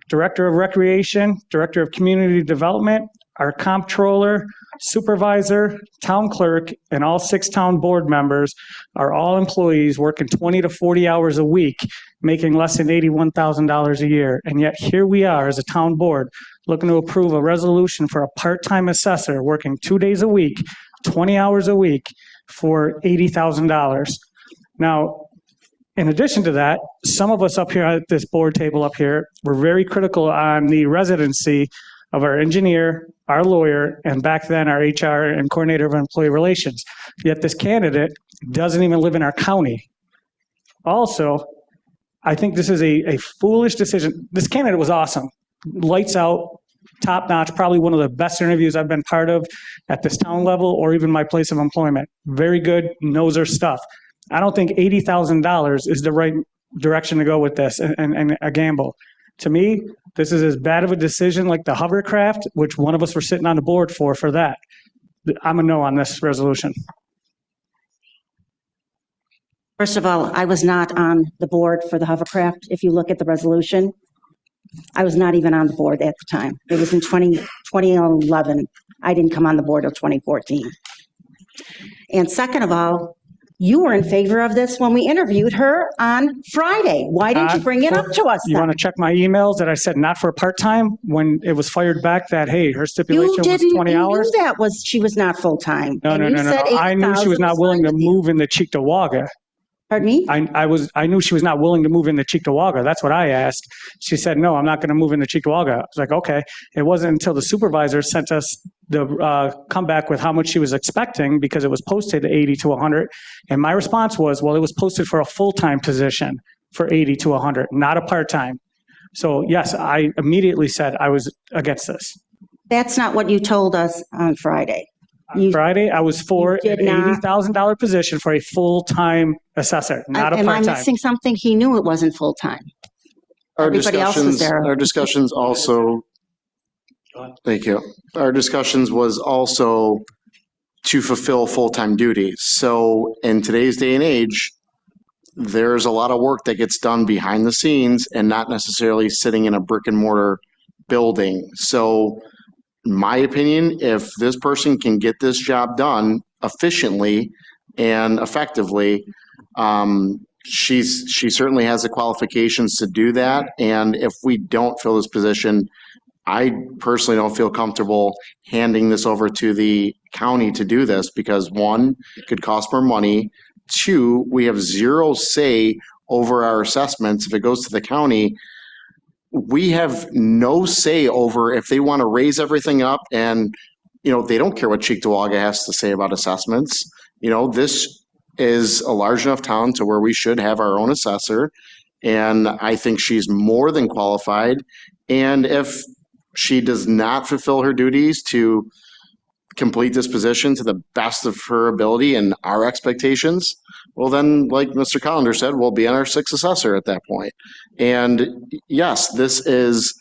Director of Recreation, Director of Community Development, Our comptroller, supervisor, town clerk, and all 6 town board members are all employees working 20 to 40 hours a week, making less than $81,000 a year. And yet here we are as a town board looking to approve a resolution for a part-time assessor working 2 days a week, 20 hours a week for $80,000. Now, in addition to that, some of us up here at this board table up here, were very critical on the residency of our engineer, our lawyer, and back then our HR and coordinator of employee relations. Yet this candidate doesn't even live in our county. Also, I think this is a foolish decision. This candidate was awesome. Lights out, top notch, probably one of the best interviews I've been part of at this town level or even my place of employment. Very good, knows her stuff. I don't think $80,000 is the right direction to go with this and a gamble. To me, this is as bad of a decision like the hovercraft, which one of us were sitting on the board for that. I'm a no on this resolution.
First of all, I was not on the board for the hovercraft. If you look at the resolution, I was not even on the board at the time. It was in 2011. I didn't come on the board until 2014. And second of all, you were in favor of this when we interviewed her on Friday. Why didn't you bring it up to us
You
then?
want to check my emails that I said not for part-time when it was fired back that, hey, her stipulation was 20 hours?
You knew that she was not full-time.
No. I knew she was not willing to move in the Cheektowaga.
Pardon me?
I knew she was not willing to move in the Cheektowaga. That's what I asked. She said, no, I'm not going to move in the Cheektowaga. I was like, okay. It wasn't until the supervisor sent us the comeback with how much she was expecting because it was posted 80 to 100. And my response was, well, it was posted for a full-time position for 80 to 100, not a part-time. So yes, I immediately said I was against this.
That's not what you told us on Friday.
Friday, I was for an
did not.
$80,000 position for a full-time assessor, not a
Am I
part-time.
missing something? He knew it wasn't full-time. Everybody else was there.
Our discussions also, thank you. Our discussions was also to fulfill full-time duties. So in today's day and age, there's a lot of work that gets done behind the scenes and not necessarily sitting in a brick and mortar building. So in my opinion, if this person can get this job done efficiently and effectively, she certainly has the qualifications to do that. And if we don't fill this position, I personally don't feel comfortable handing this over to the county to do this because 1, it could cost more money. 2, we have zero say over our assessments. If it goes to the county, we have no say over if they want to raise everything up and, they don't care what Cheektowaga has to say about assessments. This is a large enough town to where we should have our own assessor. And I think she's more than qualified. And if she does not fulfill her duties to complete this position to the best of her ability and our expectations, well then, like Mr. Collender said, we'll be on our 6th assessor at that point. And yes, this is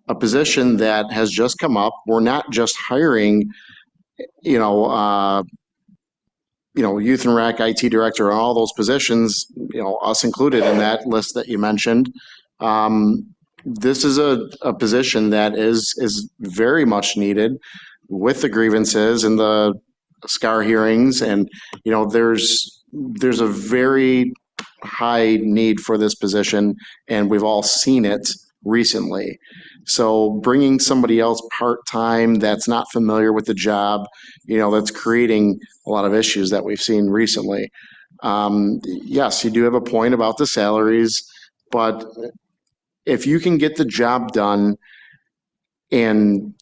a position that has just come up. We're not just hiring, youth and rec, IT director, and all those positions, us included in that list that you mentioned. This is a position that is very much needed with the grievances and the SCAR hearings. And, there's a very high need for this position, and we've all seen it recently. So bringing somebody else part-time that's not familiar with the job, that's creating a lot of issues that we've seen recently. Yes, you do have a point about the salaries, but if you can get the job done in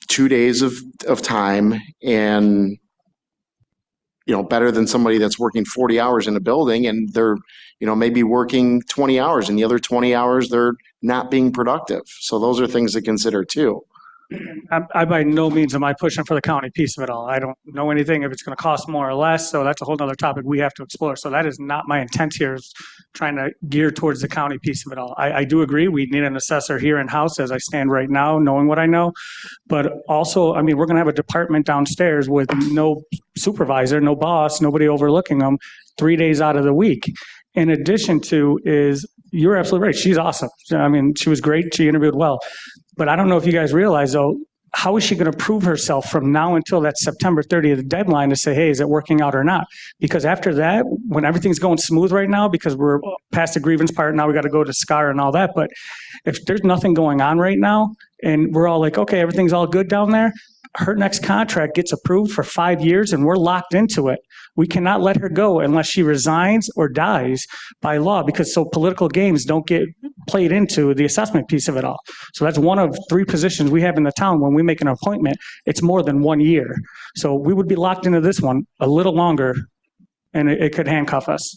2 days of time and better than somebody that's working 40 hours in a building and they're, maybe working 20 hours and the other 20 hours they're not being productive. So those are things to consider too.
I by no means am I pushing for the county piece of it all. I don't know anything if it's going to cost more or less. So that's a whole nother topic we have to explore. So that is not my intent here, is trying to gear towards the county piece of it all. I do agree we need an assessor here in house as I stand right now, knowing what I know. But also, we're going to have a department downstairs with no supervisor, no boss, nobody overlooking them 3 days out of the week. In addition to you're absolutely right. She's awesome. She was great. She interviewed well. But I don't know if you guys realize, though, how is she going to prove herself from now until that September 30th deadline to say, hey, is it working out or not? Because after that, when everything's going smooth right now, because we're past the grievance part, now we got to go to SCAR and all that. But if there's nothing going on right now and we're all like, okay, everything's all good down there, her next contract gets approved for 5 years and we're locked into it. We cannot let her go unless she resigns or dies by law, because so political games don't get played into the assessment piece of it all. So that's one of 3 positions we have in the town. When we make an appointment, it's more than 1 year. So we would be locked into this one a little longer, and it could handcuff us.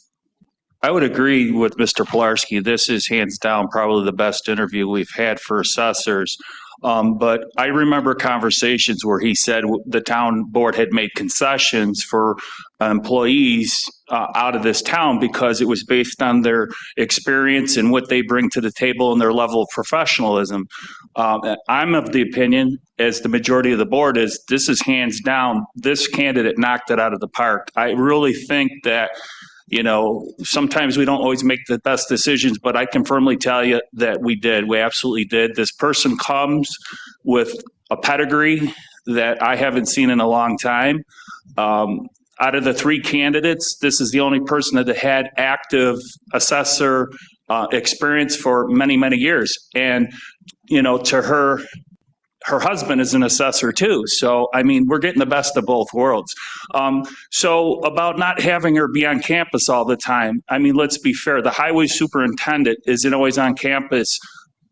I would agree with Mr. Pilarski. This is hands down probably the best interview we've had for assessors. But I remember conversations where he said the town board had made concessions for employees out of this town because it was based on their experience and what they bring to the table and their level of professionalism. I'm of the opinion, as the majority of the board is, this is hands down, this candidate knocked it out of the park. I really think that, you know, sometimes we don't always make the best decisions, but I can firmly tell you that we did. We absolutely did. This person comes with a pedigree that I haven't seen in a long time. Out of the 3 candidates, this is the only person that had active assessor experience for many, many years. And, you know, to her husband is an assessor too. So, I mean, we're getting the best of both worlds. So about not having her be on campus all the time, I mean, let's be fair. The highway superintendent isn't always on campus,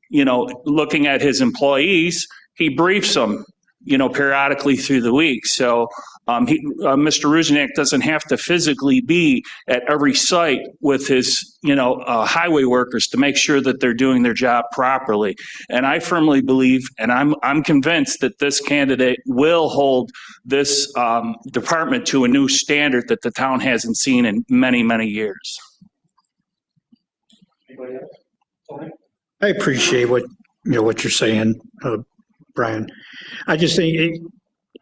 you know, looking at his employees. He briefs them, you know, periodically through the week. So Mr. Ruzniak doesn't have to physically be at every site with his, you know, highway workers to make sure that they're doing their job properly. And I firmly believe, and I'm convinced that this candidate will hold this department to a new standard that the town hasn't seen in many, many years.
I appreciate what you're saying, Brian. I just think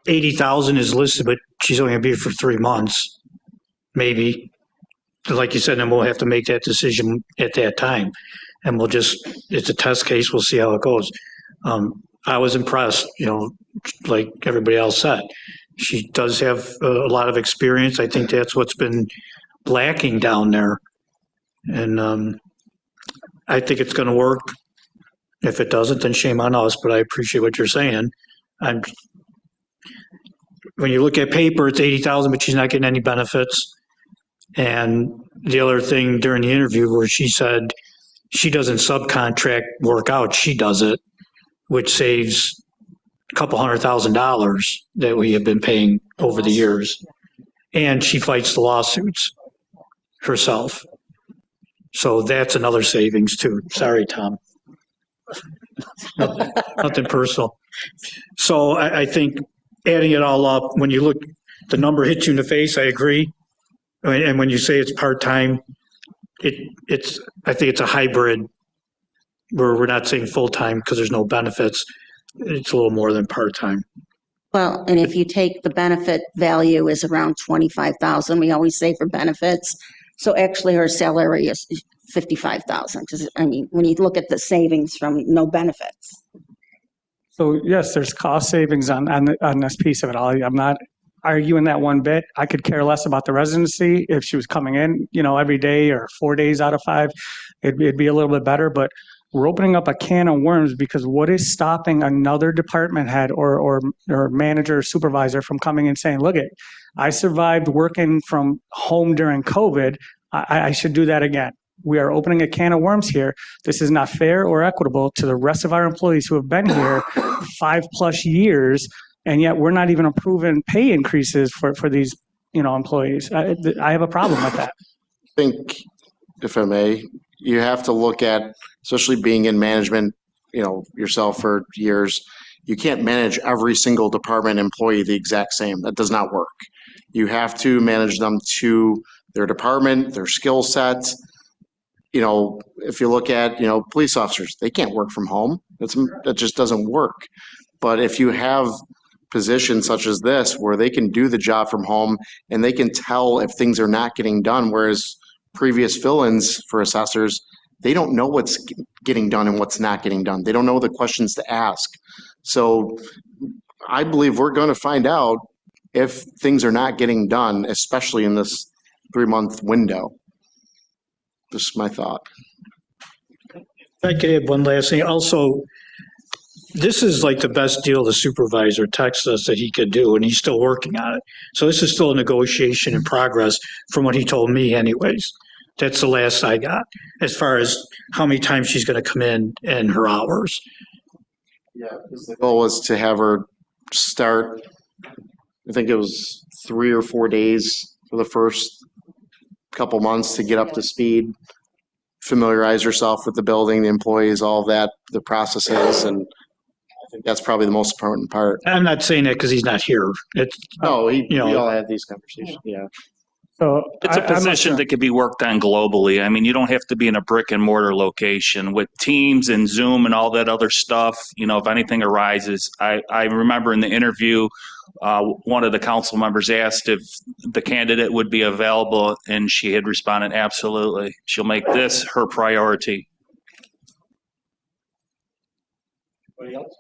80,000 is listed, but she's only gonna be here for 3 months, maybe. Like you said, then we'll have to make that decision at that time. And it's a test case, we'll see how it goes. I was impressed, you know, like everybody else said. She does have a lot of experience. I think that's what's been lacking down there. And I think it's gonna work. If it doesn't, then shame on us, but I appreciate what you're saying. When you look at paper, it's 80,000, but she's not getting any benefits. And the other thing during the interview where she said she doesn't subcontract work out, she does it, which saves a couple $100,000 that we have been paying over the years. And she fights the lawsuits herself. So that's another savings too. Sorry, Tom. Nothing personal. So I think adding it all up, when you look, the number hits you in the face, I agree. And when you say it's part-time, I think it's a hybrid where we're not saying full-time because there's no benefits. It's a little more than part-time.
Well, and if you take the benefit value is around 25,000, we always say for benefits. So actually her salary is 55,000. Because I mean, when you look at the savings from no benefits.
So yes, there's cost savings on this piece of it all. I'm not arguing that one bit. I could care less about the residency. If she was coming in, you know, every day or 4 days out of 5, it'd be a little bit better. But we're opening up a can of worms because what is stopping another department head or manager or supervisor from coming and saying, look, I survived working from home during COVID. I should do that again. We are opening a can of worms here. This is not fair or equitable to the rest of our employees who have been here 5+ years, and yet we're not even approving pay increases for these, you know, employees. I have a problem with that.
I think, if I may, you have to look at, especially being in management, you know, yourself for years, you can't manage every single department employee the exact same. That does not work. You have to manage them to their department, their skill sets. You know, if you look at, you know, police officers, they can't work from home. That just doesn't work. But if you have positions such as this where they can do the job from home and they can tell if things are not getting done, whereas previous fill-ins for assessors, they don't know what's getting done and what's not getting done. They don't know the questions to ask. So I believe we're going to find out if things are not getting done, especially in this 3-month window. Just my thought.
If I could add one last thing. Also, this is like the best deal the supervisor texted us that he could do, and he's still working on it. So this is still a negotiation in progress from what he told me anyways. That's the last I got, as far as how many times she's going to come in and her hours.
Yeah, the goal was to have her start, I think it was 3 or 4 days for the first couple months to get up to speed, familiarize herself with the building, the employees, all of that, the processes, and I think that's probably the most important part.
I'm not saying that because he's not here. It's,
No, we
you know,
all had these conversations, yeah.
So
It's a
I'm not
position
sure.
that could be worked on globally. I mean, you don't have to be in a brick and mortar location with Teams and Zoom and all that other stuff. You know, if anything arises, I remember in the interview, one of the council members asked if the candidate would be available, and she had responded, absolutely. She'll make this her priority.
Anybody else?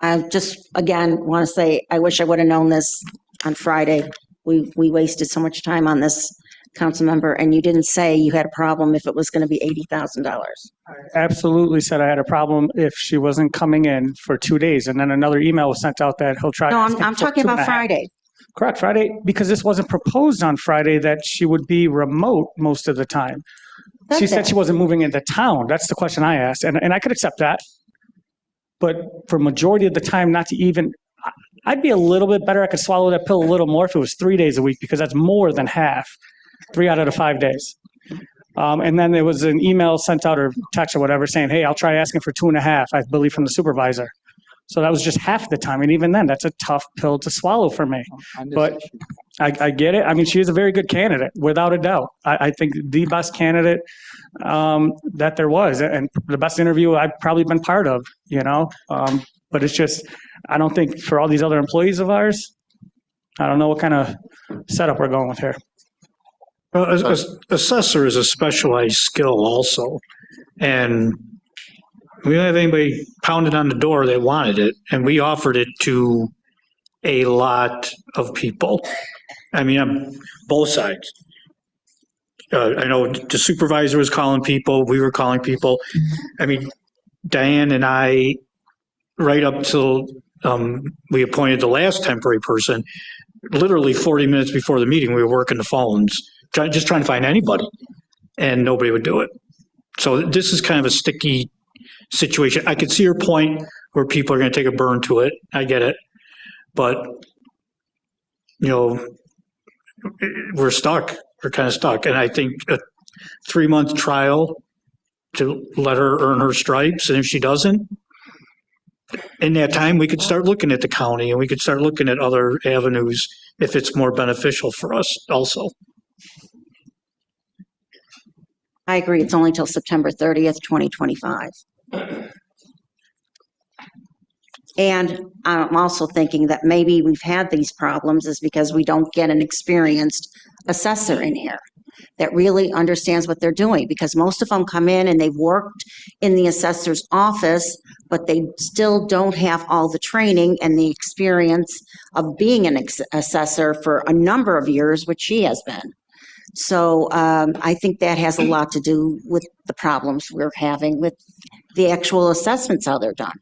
I just, again, want to say, I wish I would have known this on Friday. We wasted so much time on this, council member, and you didn't say you had a problem if it was going to be $80,000.
I absolutely said I had a problem if she wasn't coming in for 2 days, and then another email was sent out that he'll try.
No,
asking
I'm
for
talking
2.5.
about Friday.
Correct, Friday, because this wasn't proposed on Friday that she would be remote most of the time. She
That's
said
it.
she wasn't moving into town. That's the question I asked, and I could accept that. But for majority of the time, not to even, I'd be a little bit better. I could swallow that pill a little more if it was 3 days a week, because that's more than half, 3 out of the 5 days. And then there was an email sent out or text or whatever saying, hey, I'll try asking for 2.5, I believe from the supervisor. So that was just half the time. And even then, that's a tough pill to swallow for me. But I get it. I mean, she is a very good candidate, without a doubt. I think the best candidate that there was, and the best interview I've probably been part of, you know? But it's just, I don't think for all these other employees of ours, I don't know what kind of setup we're going with here.
Assessor is a specialized skill also. And we don't have anybody pounding on the door that wanted it, and we offered it to a lot of people. I mean, on both sides. I know the supervisor was calling people, we were calling people. I mean, Diane and I, right up till we appointed the last temporary person, literally 40 minutes before the meeting, we were working the phones, just trying to find anybody, and nobody would do it. So this is kind of a sticky situation. I could see your point where people are going to take a burn to it. I get it. But, you know, we're stuck. We're kind of stuck. And I think a 3-month trial to let her earn her stripes. And if she doesn't, in that time, we could start looking at the county and we could start looking at other avenues if it's more beneficial for us also.
I agree. It's only till September 30th, 2025. And I'm also thinking that maybe we've had these problems is because we don't get an experienced assessor in here that really understands what they're doing, because most of them come in and they've worked in the assessor's office, but they still don't have all the training and the experience of being an assessor for a number of years, which she has been. So I think that has a lot to do with the problems we're having with the actual assessments, how they're done.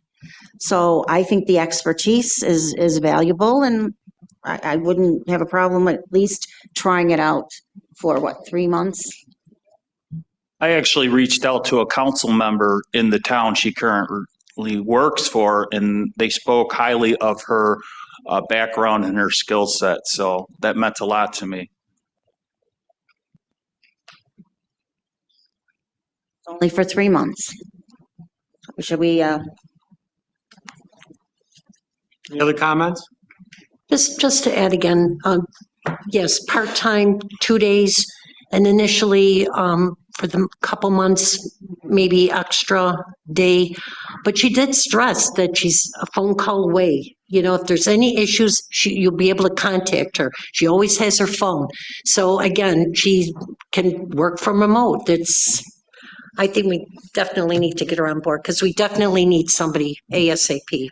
So I think the expertise is valuable, and I wouldn't have a problem at least trying it out for 3 months?
I actually reached out to a council member in the town she currently works for, and they spoke highly of her background and her skill set. So that meant a lot to me.
Only for 3 months. Should we,
Any other comments?
Just to add again, yes, part-time, 2 days, and initially for the couple months, maybe extra day. But she did stress that she's a phone call away. You know, if there's any issues, you'll be able to contact her. She always has her phone. So again, she can work from remote. I think we definitely need to get her on board because we definitely need somebody ASAP.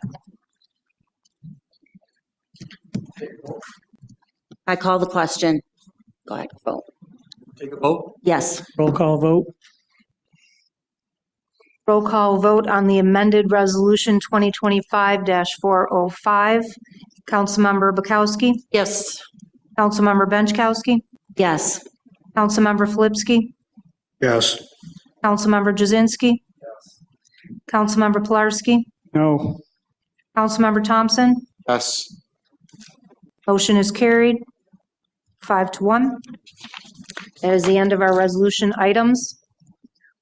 I call the question. Go ahead, vote.
Take a vote.
Yes.
Roll call vote.
Roll call vote on the amended resolution 2025-405. Councilmember Bukowski?
Yes.
Councilmember Benchkowski?
Yes.
Councilmember Flipsky?
Yes.
Councilmember Jazinski? Councilmember Pilarski?
No.
Councilmember Thompson?
Yes.
Motion is carried, 5-1. That is the end of our resolution items.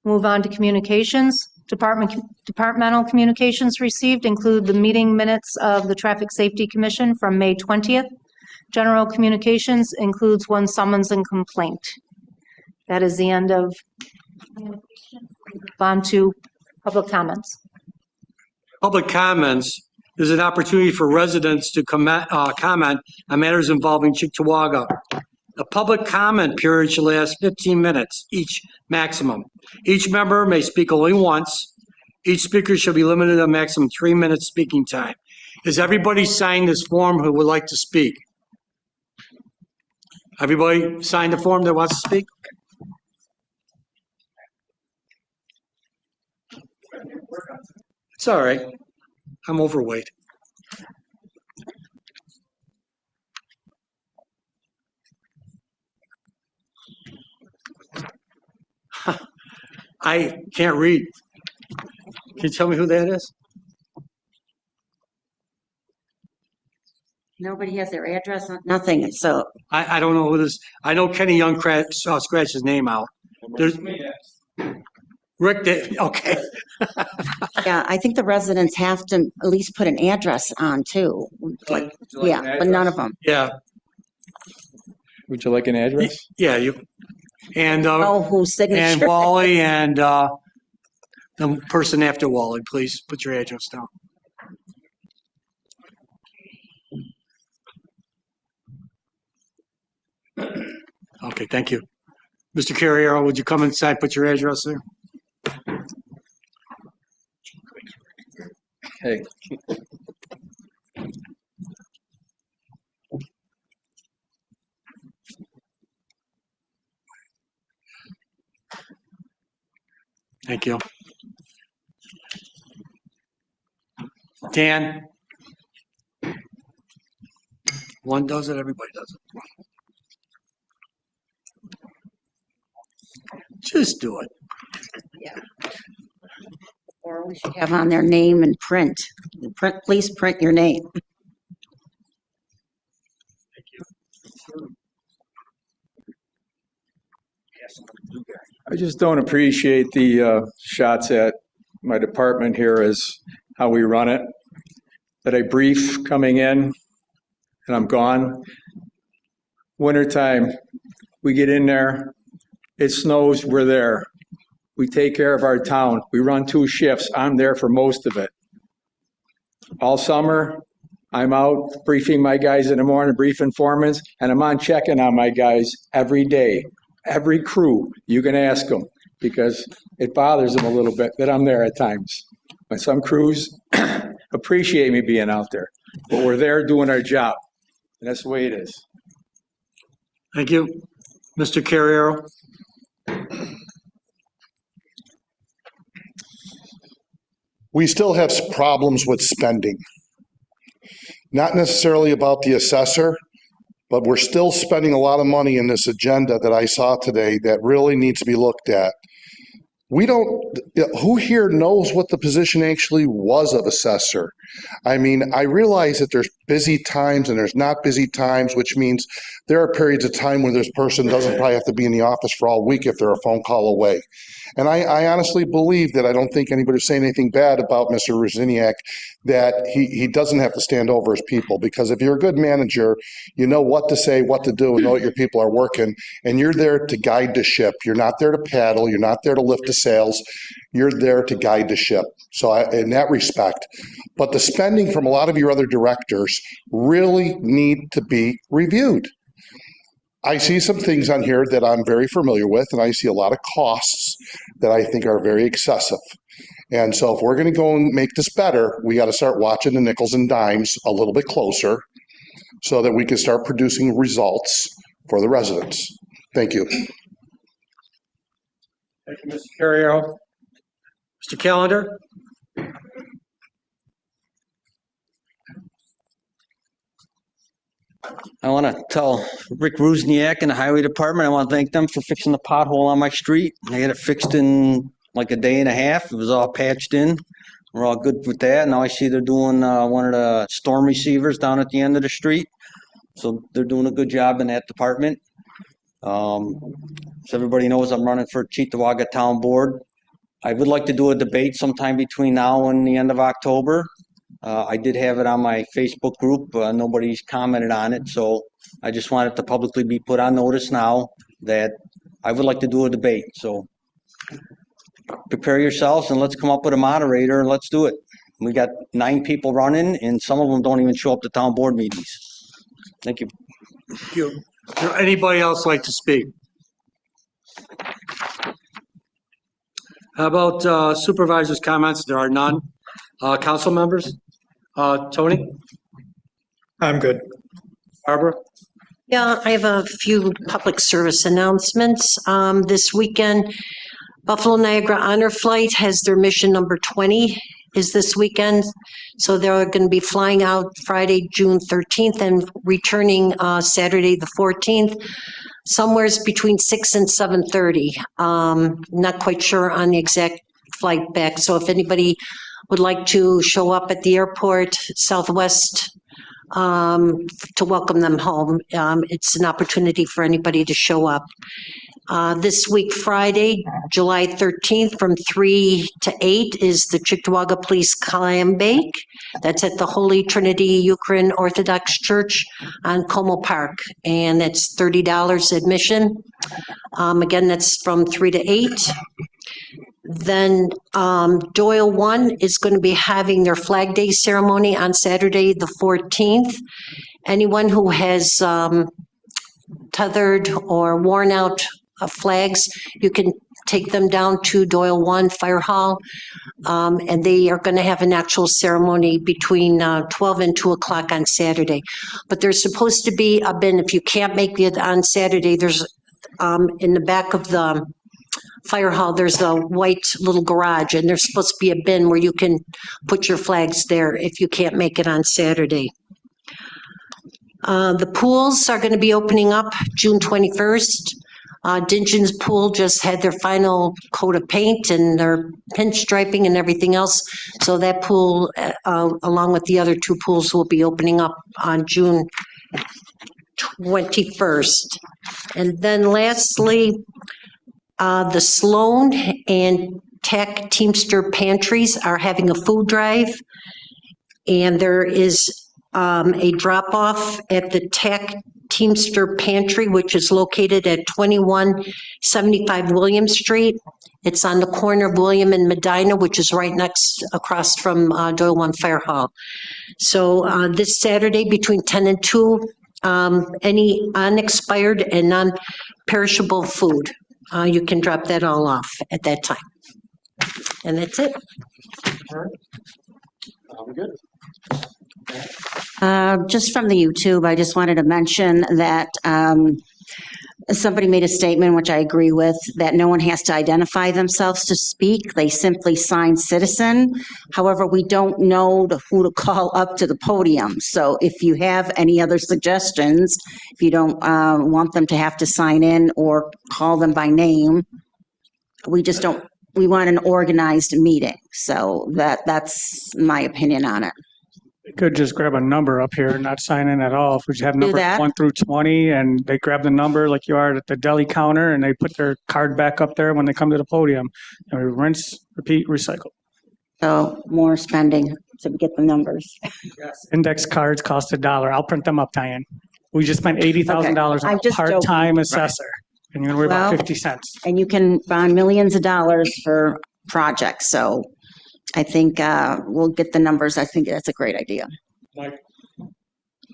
Move on to communications. Departmental communications received include the meeting minutes of the Traffic Safety Commission from May 20th. General communications includes one summons and complaint. That is the end of. On to public comments.
Public comments is an opportunity for residents to comment on matters involving Cheektowaga. The public comment period should last 15 minutes each maximum. Each member may speak only once. Each speaker should be limited to a maximum 3 minutes speaking time. Is everybody signed this form who would like to speak? Everybody signed the form that wants to speak? It's all right. I'm overweight. I can't read. Can you tell me who that is?
Nobody has their address, nothing, so.
I don't know who this, I know Kenny Young scratched his name out. There's Rick did, okay.
Yeah, I think the residents have to at least put an address on too. Like, yeah, but none of them.
Yeah,
Would you like an address?
yeah, you, and,
Oh, whose
and
signature?
Wally and, the person after Wally, please put your address down. Okay, thank you. Mr. Carriero, would you come inside, put your address there?
Hey.
Thank you. Dan? One does it, everybody does it. Just do it.
Or we should have on their name and print. Print, please print your name.
I just don't appreciate the shots at my department here as how we run it. That I brief coming in and I'm gone. Wintertime, we get in there, it snows, we're there. We take care of our town. We run 2 shifts. I'm there for most of it. All summer, I'm out briefing my guys in the morning, briefing foremans, and I'm on checking on my guys every day. Every crew, you can ask them, because it bothers them a little bit that I'm there at times. But some crews appreciate me being out there, but we're there doing our job, and that's the way it is.
Thank you. Mr. Carriero?
We still have problems with spending. Not necessarily about the assessor, but we're still spending a lot of money in this agenda that I saw today that really needs to be looked at. We don't, who here knows what the position actually was of assessor? I mean, I realize that there's busy times and there's not busy times, which means there are periods of time when this person doesn't probably have to be in the office for all week if they're a phone call away. And I honestly believe that I don't think anybody's saying anything bad about Mr. Ruziniak, that he doesn't have to stand over his people, because if you're a good manager, you know what to say, what to do, and know what your people are working, and you're there to guide the ship. You're not there to paddle. You're not there to lift the sails. You're there to guide the ship. So in that respect, but the spending from a lot of your other directors really need to be reviewed. I see some things on here that I'm very familiar with, and I see a lot of costs that I think are very excessive. And so if we're going to go and make this better, we got to start watching the nickels and dimes a little bit closer so that we can start producing results for the residents. Thank you.
Thank you, Mr. Carriero. Mr. Callender?
I want to tell Rick Rusniak and the Highway Department, I want to thank them for fixing the pothole on my street. They had it fixed in like a day and a half. It was all patched in. We're all good with that. Now I see they're doing one of the storm receivers down at the end of the street. So they're doing a good job in that department. So everybody knows I'm running for Cheektowaga Town Board. I would like to do a debate sometime between now and the end of October. I did have it on my Facebook group. Nobody's commented on it, so I just want it to publicly be put on notice now that I would like to do a debate. So prepare yourselves and let's come up with a moderator and let's do it. We got 9 people running and some of them don't even show up to town board meetings. Thank you.
Thank you. Is there anybody else like to speak? How about supervisors' comments? There are none. Council members? Tony?
I'm good.
Barbara?
Yeah, I have a few public service announcements. This weekend, Buffalo Niagara Honor Flight has their mission number 20 is this weekend. So they're going to be flying out Friday, June 13th and returning Saturday, the 14th, somewhere between 6 and 7:30. Not quite sure on the exact flight back. So if anybody would like to show up at the airport, Southwest, to welcome them home, it's an opportunity for anybody to show up. This week, Friday, July 13th, from 3 to 8 is the Cheektowaga Police Clam Bake. That's at the Holy Trinity Ukraine Orthodox Church on Como Park, and it's $30 admission. Again, that's from 3 to 8. Then Doyle 1 is going to be having their Flag Day ceremony on Saturday, the 14th. Anyone who has tethered or worn out flags, you can take them down to Doyle 1 Fire Hall, and they are going to have an actual ceremony between 12 and 2 o'clock on Saturday. But there's supposed to be a bin. If you can't make it on Saturday, there's in the back of the Fire Hall, there's a white little garage, and there's supposed to be a bin where you can put your flags there if you can't make it on Saturday. The pools are going to be opening up June 21st. Dingens Pool just had their final coat of paint and their pinstriping and everything else. So that pool, along with the other 2 pools, will be opening up on June 21st. And then lastly, the Sloan and Tech Teamster Pantries are having a food drive, and there is a drop-off at the Tech Teamster Pantry, which is located at 2175 William Street. It's on the corner of William and Medina, which is right across from Doyle 1 Fire Hall. So this Saturday between 10 and 2, any unexpired and non-perishable food, you can drop that all off at that time. And that's it.
Good.
Just from the YouTube, I just wanted to mention that somebody made a statement, which I agree with, that no one has to identify themselves to speak. They simply sign citizen. However, we don't know who to call up to the podium. So if you have any other suggestions, if you don't want them to have to sign in or call them by name, we want an organized meeting. So that's my opinion on it.
They could just grab a number up here and not sign in at all. If we just have numbers
that.
1 through 20 and they grab the number like you are at the deli counter and they put their card back up there when they come to the podium. And we rinse, repeat, recycle.
So more spending to get the numbers.
Index cards cost $1. I'll print them up, Diane. We just spent $80,000 on
I'm
a
just
part-time
joking.
assessor. And you're gonna worry about 50 cents.
And you can bond millions of dollars for projects. So I think we'll get the numbers. I think that's a great idea.
Mike?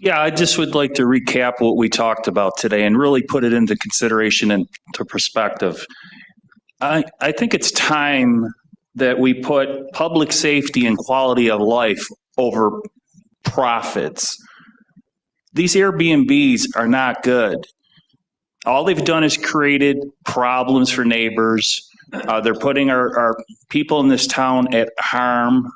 Yeah, I just would like to recap what we talked about today and really put it into consideration and to perspective. I think it's time that we put public safety and quality of life over profits. These Airbnbs are not good. All they've done is created problems for neighbors. They're putting our people in this town at harm,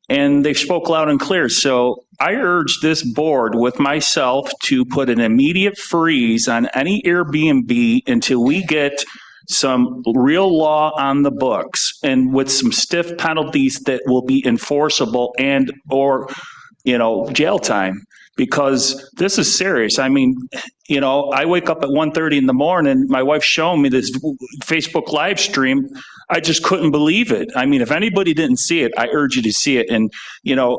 and they spoke loud and clear. So I urge this board with myself to put an immediate freeze on any Airbnb until we get some real law on the books and with some stiff penalties that will be enforceable and or, jail time, because this is serious. I mean, I wake up at 1:30 in the morning, my wife's showing me this Facebook live stream. I just couldn't believe it. I mean, if anybody didn't see it, I urge you to see it. And,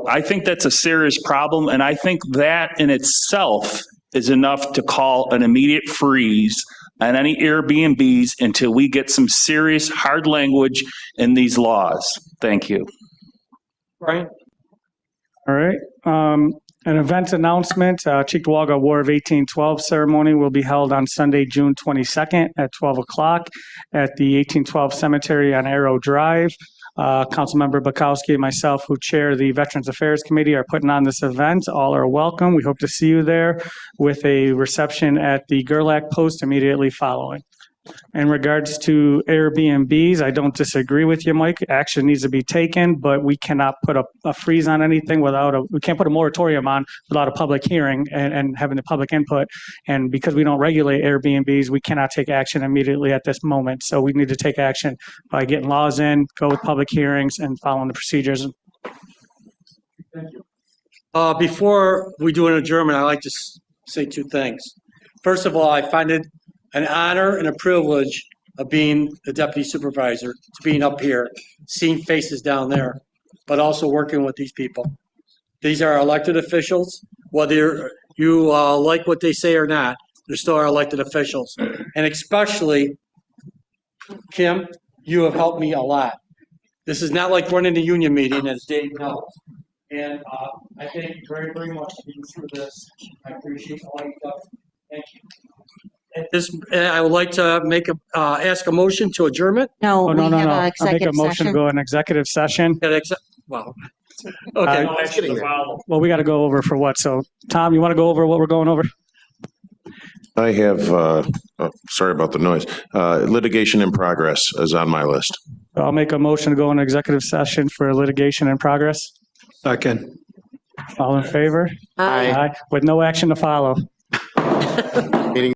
I think that's a serious problem. And I think that in itself is enough to call an immediate freeze on any Airbnbs until we get some serious hard language in these laws. Thank you.
Brian?
All right. An event announcement, Cheektowaga War of 1812 ceremony will be held on Sunday, June 22nd at 12 o'clock at the 1812 Cemetery on Arrow Drive. Councilmember Bukowski and myself, who chair the Veterans Affairs Committee, are putting on this event. All are welcome. We hope to see you there with a reception at the Gerlach Post immediately following. In regards to Airbnbs, I don't disagree with you, Mike. Action needs to be taken, but we cannot put a freeze on anything we can't put a moratorium on without a public hearing and having the public input. And because we don't regulate Airbnbs, we cannot take action immediately at this moment. So we need to take action by getting laws in, go with public hearings, and following the procedures.
Thank you. Before we do an adjournment, I'd like to say two things. First of all, I find it an honor and a privilege of being the deputy supervisor, to being up here, seeing faces down there, but also working with these people. These are elected officials, whether you like what they say or not, they're still our elected officials. And especially, Kim, you have helped me a lot. This is not like running a union meeting, as Dave knows. And I thank you very, very much for this. I appreciate all you've done. Thank you. I would like to ask a motion to adjournment.
No, we have an
I'll make a
executive
motion to
session.
go in executive session.
Wow. Okay.
Well, we got to go over for what? So, Tom, you want to go over what we're going over?
I have, sorry about the noise, litigation in progress is on my list.
I'll make a motion to go in executive session for litigation in progress.
Second.
All in favor?
Aye.
With no action to follow.
Meeting